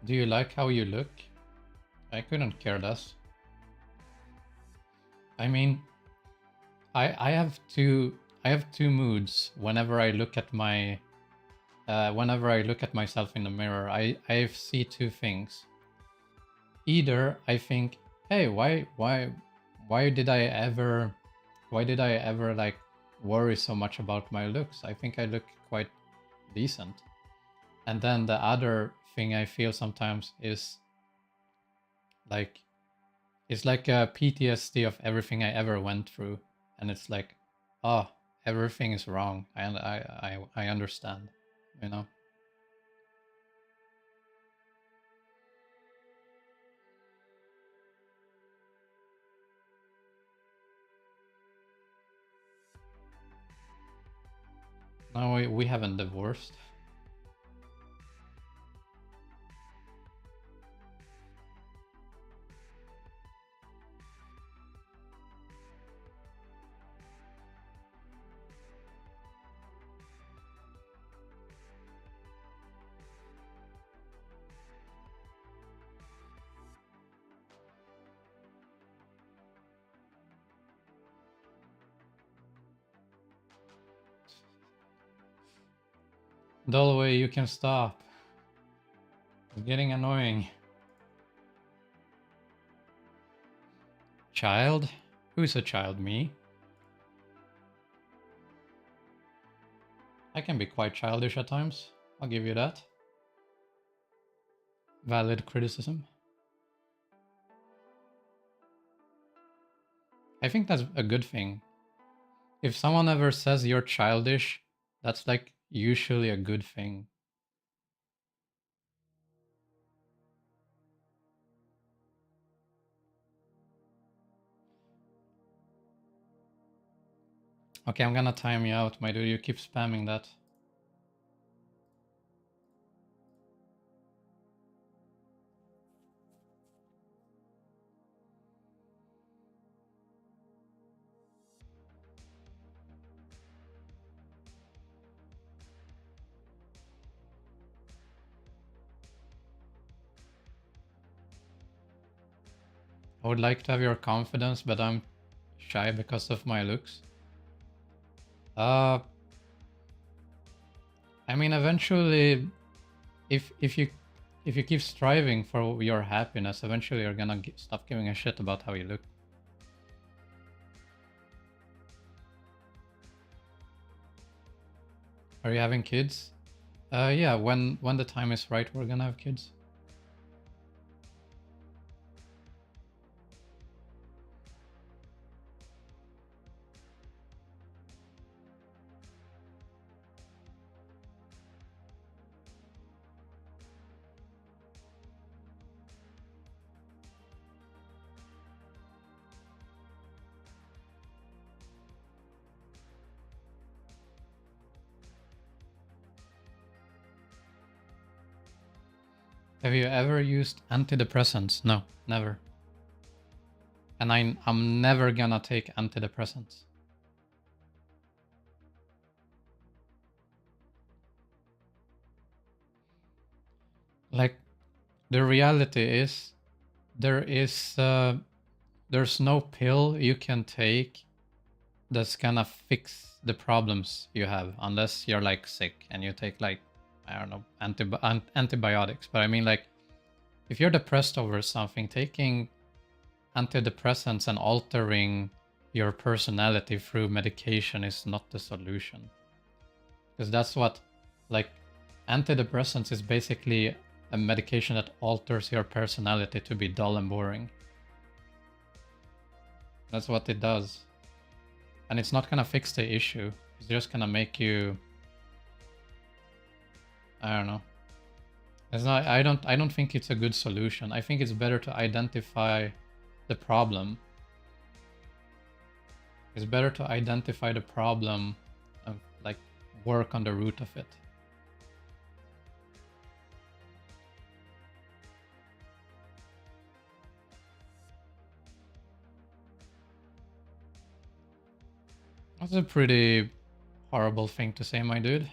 A: Do you like how you look? I couldn't care less. I mean, I have two moods whenever I look at my whenever I look at myself in the mirror. I see two things. Either I think, hey, why did I ever like worry so much about my looks? I think I look quite decent. And then the other thing I feel sometimes is like, it's like a PTSD of everything I ever went through, and it's like, oh, everything is wrong. I understand, you know. No, we haven't divorced. Dolway, you can stop. It's getting annoying. Child? Who's a child? Me? I can be quite childish at times. I'll give you that. Valid criticism. I think that's a good thing. If someone ever says you're childish, that's like usually a good thing. Okay, I'm gonna time you out, my dude. You keep spamming that. I would like to have your confidence, but I'm shy because of my looks. I mean, eventually, if you keep striving for your happiness, eventually you're gonna stop giving a shit about how you look. Are you having kids? Yeah, when the time is right, we're gonna have kids. Have you ever used antidepressants? No, never. And I'm never gonna take antidepressants. Like, the reality is, there's no pill you can take that's gonna fix the problems you have unless you're like sick and you take like, I don't know, antibiotics. But I mean, like, if you're depressed over something, taking antidepressants and altering your personality through medication is not the solution. Because that's what, like, antidepressants is basically a medication that alters your personality to be dull and boring. That's what it does. And it's not gonna fix the issue. It's just gonna make you, I don't know. It's not, I don't think it's a good solution. I think it's better to identify the problem. It's better to identify the problem and like work on the root of it. That's a pretty horrible thing to say, my dude.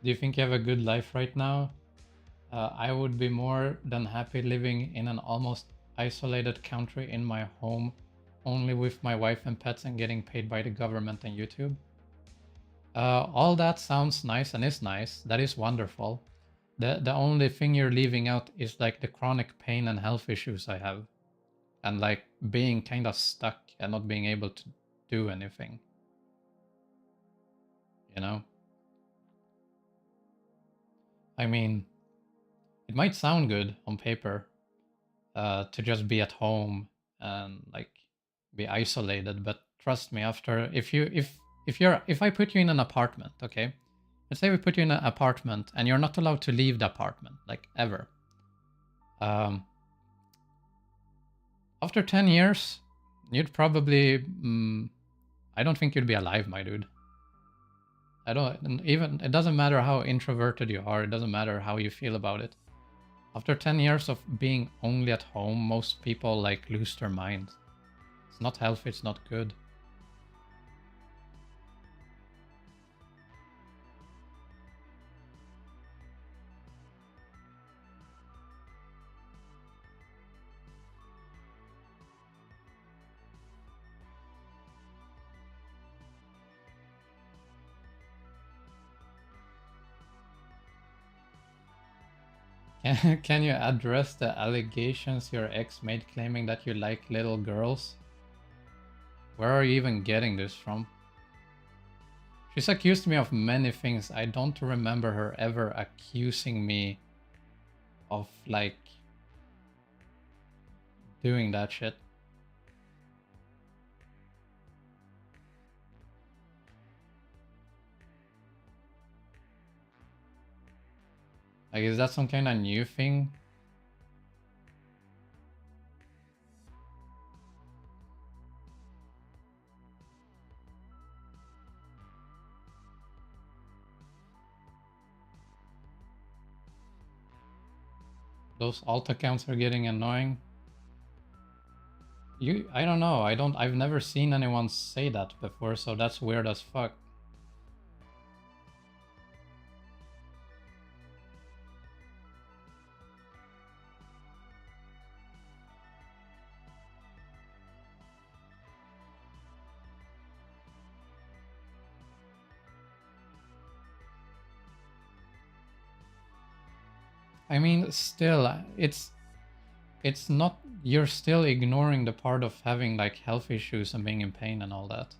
A: Do you think you have a good life right now? I would be more than happy living in an almost isolated country in my home, only with my wife and pets and getting paid by the government and YouTube. All that sounds nice and is nice. That is wonderful. The only thing you're leaving out is like the chronic pain and health issues I have. And like being kind of stuck and not being able to do anything. You know? I mean, it might sound good on paper to just be at home and like be isolated, but trust me, after if I put you in an apartment, okay? Let's say we put you in an apartment and you're not allowed to leave the apartment, like ever. After 10 years, you'd probably I don't think you'd be alive, my dude. I don't even, it doesn't matter how introverted you are, it doesn't matter how you feel about it. After 10 years of being only at home, most people like lose their mind. It's not healthy, it's not good. Can you address the allegations your ex made claiming that you like little girls? Where are you even getting this from? She's accused me of many things. I don't remember her ever accusing me of like doing that shit. Like, is that some kind of new thing? Those alt accounts are getting annoying. I don't know. I've never seen anyone say that before, so that's weird as fuck. I mean, still, it's not, you're still ignoring the part of having like health issues and being in pain and all that.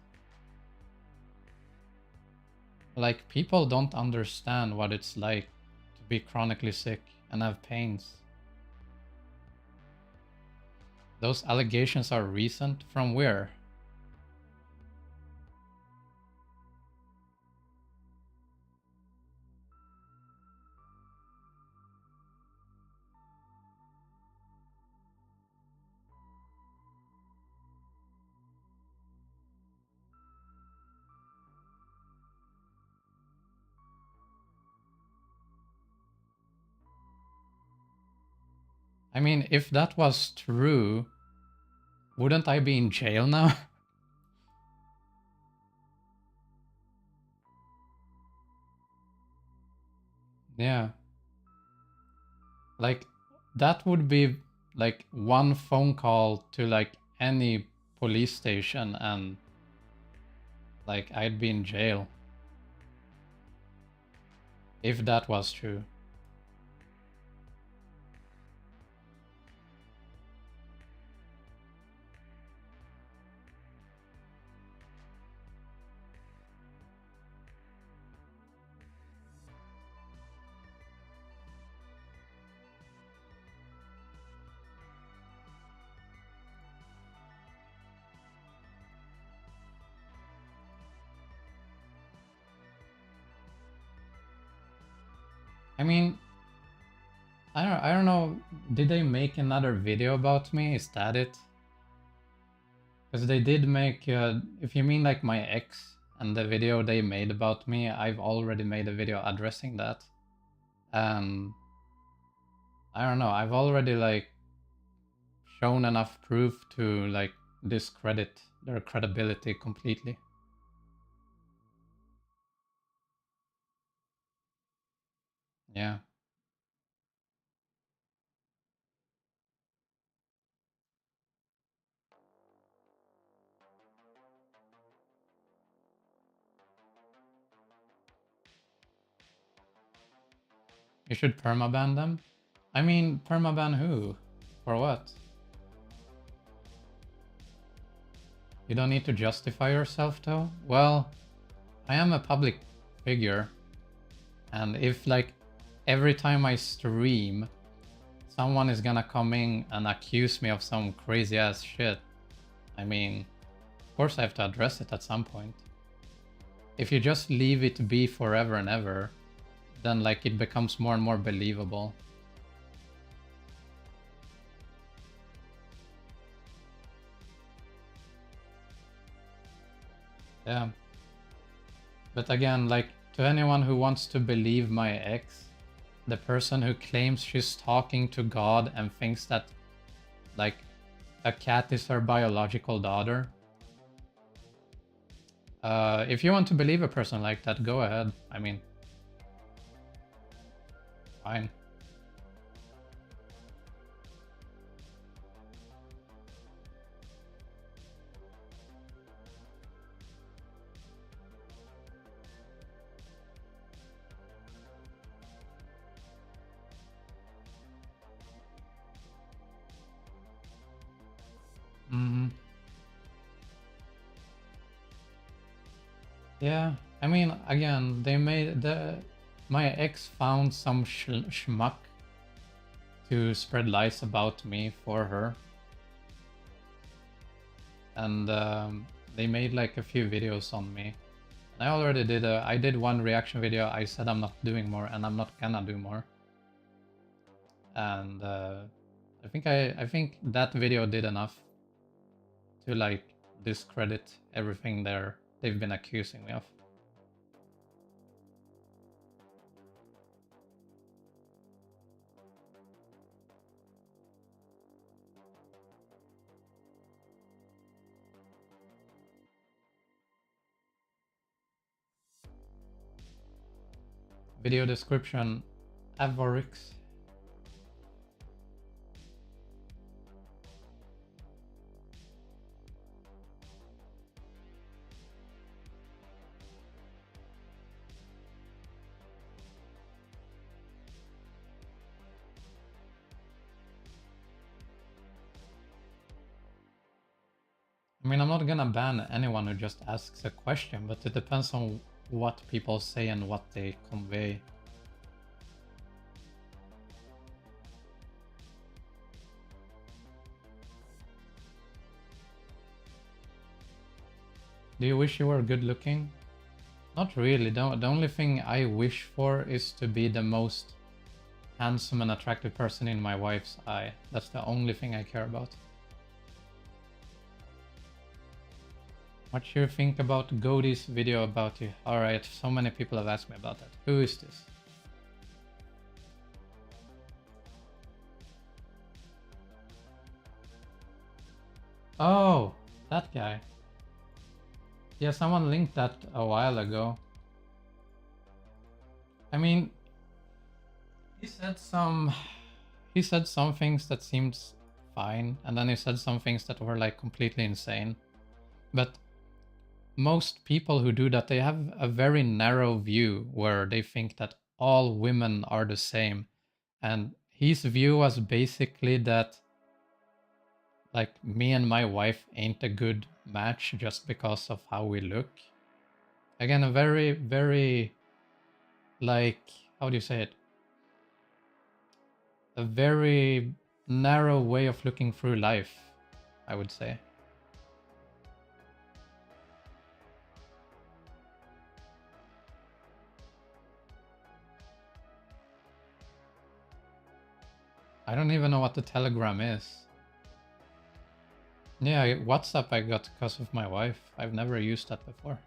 A: Like, people don't understand what it's like to be chronically sick and have pains. Those allegations are recent? From where? I mean, if that was true, wouldn't I be in jail now? Yeah. Like, that would be like one phone call to like any police station and like I'd be in jail. If that was true. I mean, I don't know. Did they make another video about me? Is that it? Because they did make. If you mean like my ex and the video they made about me, I've already made a video addressing that. And I don't know. I've already like shown enough proof to like discredit their credibility completely. Yeah. You should permaban them? I mean, permaban who? For what? You don't need to justify yourself though? Well, I am a public figure. And if like every time I stream, someone is gonna come in and accuse me of some crazy ass shit, I mean, of course I have to address it at some point. If you just leave it be forever and ever, then like it becomes more and more believable. Yeah. But again, like to anyone who wants to believe my ex, the person who claims she's talking to God and thinks that like a cat is her biological daughter. If you want to believe a person like that, go ahead. I mean, fine. Mm-hmm. Yeah, I mean, again, they made my ex found some schmuck to spread lies about me for her, and they made like a few videos on me. And I already I did one reaction video. I said I'm not doing more, and I'm not gonna do more. And I think that video did enough to like discredit everything they've been accusing me of. Video description: Avorix. I mean, I'm not gonna ban anyone who just asks a question, but it depends on what people say and what they convey. Do you wish you were good looking? Not really. The only thing I wish for is to be the most handsome and attractive person in my wife's eye. That's the only thing I care about. What do you think about Godie's video about you? Alright, so many people have asked me about that. Who is this? Oh, that guy. Yeah, someone linked that a while ago. I mean, he said some things that seemed fine, and then he said some things that were like completely insane. But most people who do that, they have a very narrow view where they think that all women are the same. And his view was basically that like me and my wife ain't a good match just because of how we look. Again, a very, very, like, how do you say it? A very narrow way of looking through life, I would say. I don't even know what the Telegram is. Yeah, WhatsApp I got because of my wife. I've never used that before.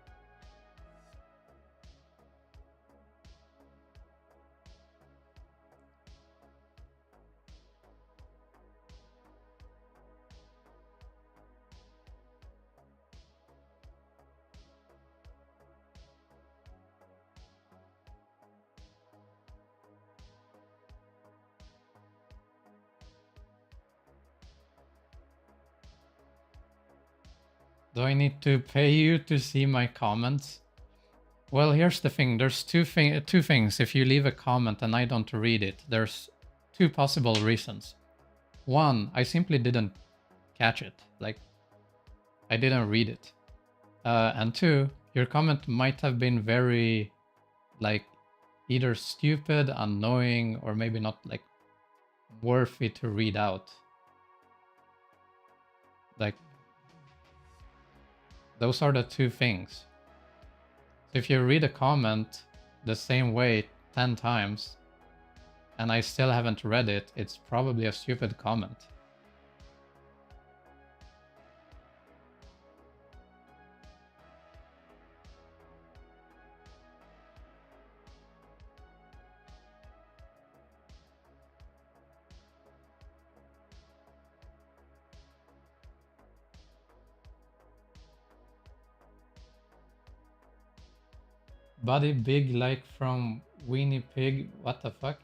A: Do I need to pay you to see my comments? Well, here's the thing. There's two things. If you leave a comment and I don't read it, there's two possible reasons. One, I simply didn't catch it. Like, I didn't read it. And two, your comment might have been very, like, either stupid, annoying, or maybe not, like, worthy to read out. Like, those are the two things. So if you read a comment the same way 10 times and I still haven't read it, it's probably a stupid comment. Body big like from Weenie Pig. What the fuck?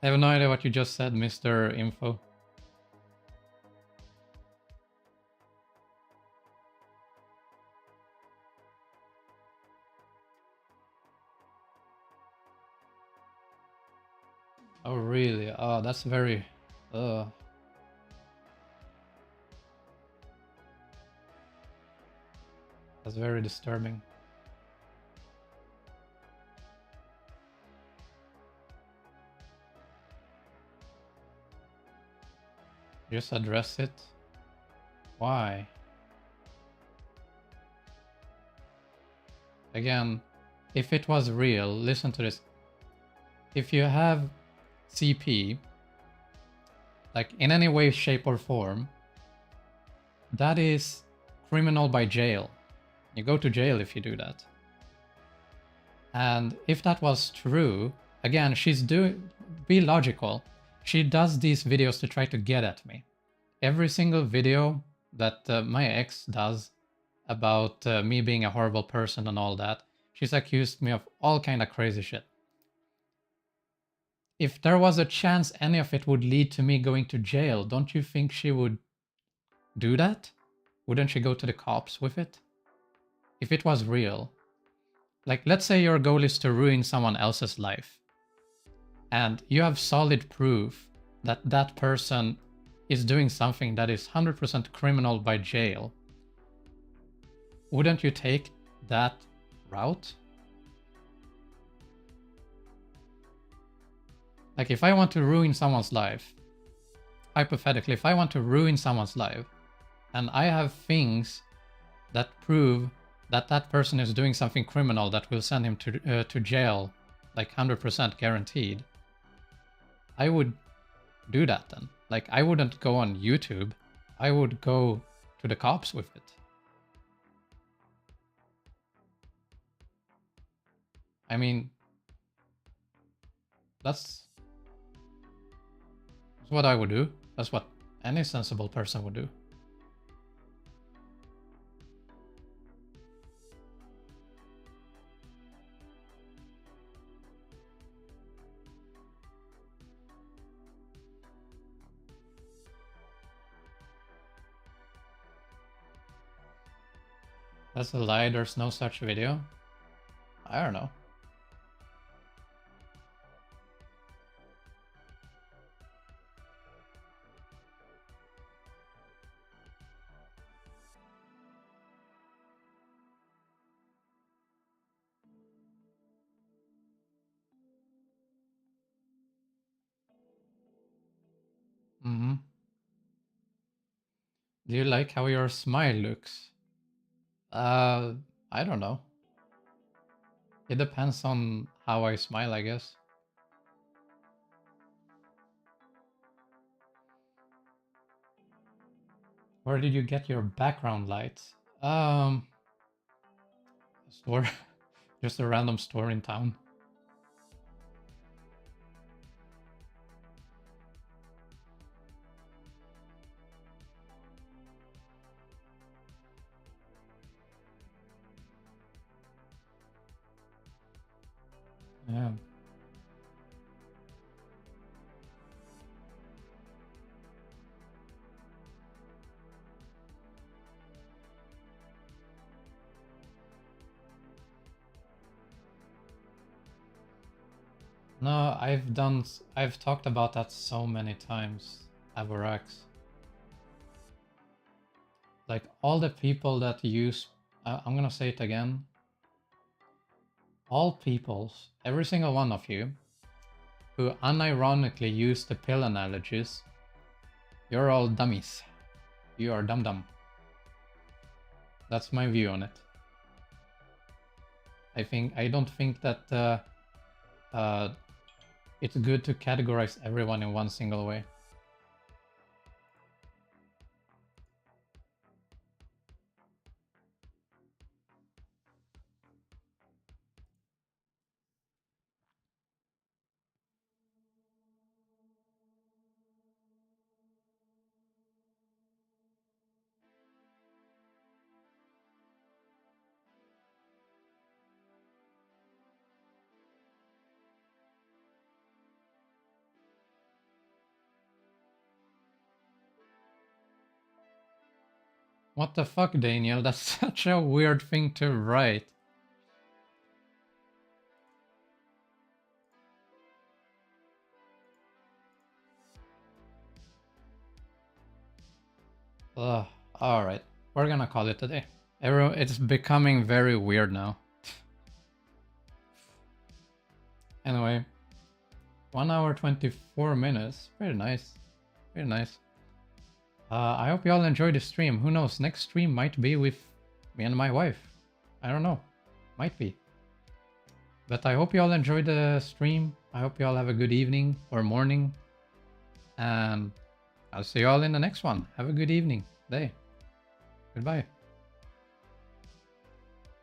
A: I have no idea what you just said, Mr. Info. Oh really? Oh, that's very... That's very disturbing. Just address it. Why? Again, if it was real, listen to this. If you have CP, like in any way, shape or form, that is criminal by jail. You go to jail if you do that. And if that was true, again, be logical. She does these videos to try to get at me. Every single video that my ex does about me being a horrible person and all that, she's accused me of all kind of crazy shit. If there was a chance any of it would lead to me going to jail, don't you think she would do that? Wouldn't she go to the cops with it? If it was real, like let's say your goal is to ruin someone else's life and you have solid proof that that person is doing something that is 100% criminal by jail, wouldn't you take that route? Like if I want to ruin someone's life, hypothetically, if I want to ruin someone's life and I have things that prove that that person is doing something criminal that will send him to jail, like 100% guaranteed, I would do that then. Like, I wouldn't go on YouTube. I would go to the cops with it. I mean, that's what I would do. That's what any sensible person would do. That's a lie, there's no such video. I don't know. Mm-hmm. Do you like how your smile looks? I don't know. It depends on how I smile, I guess. Where did you get your background lights? Store. Just a random store in town. Yeah. No, I've talked about that so many times, Avorax. Like, all the people that use, I'm gonna say it again. All peoples, every single one of you, who unironically use the pill analogies, you're all dummies. You are dumb. That's my view on it. I don't think that it's good to categorize everyone in one single way. What the fuck, Daniel? That's such a weird thing to write. Ugh, alright. We're gonna call it today. It's becoming very weird now. Anyway, 1 hour 24 minutes. Very nice. Very nice. I hope you all enjoyed the stream. Who knows? Next stream might be with me and my wife. I don't know. Might be. But I hope you all enjoyed the stream. I hope you all have a good evening or morning. And I'll see you all in the next one. Have a good evening, day. Goodbye.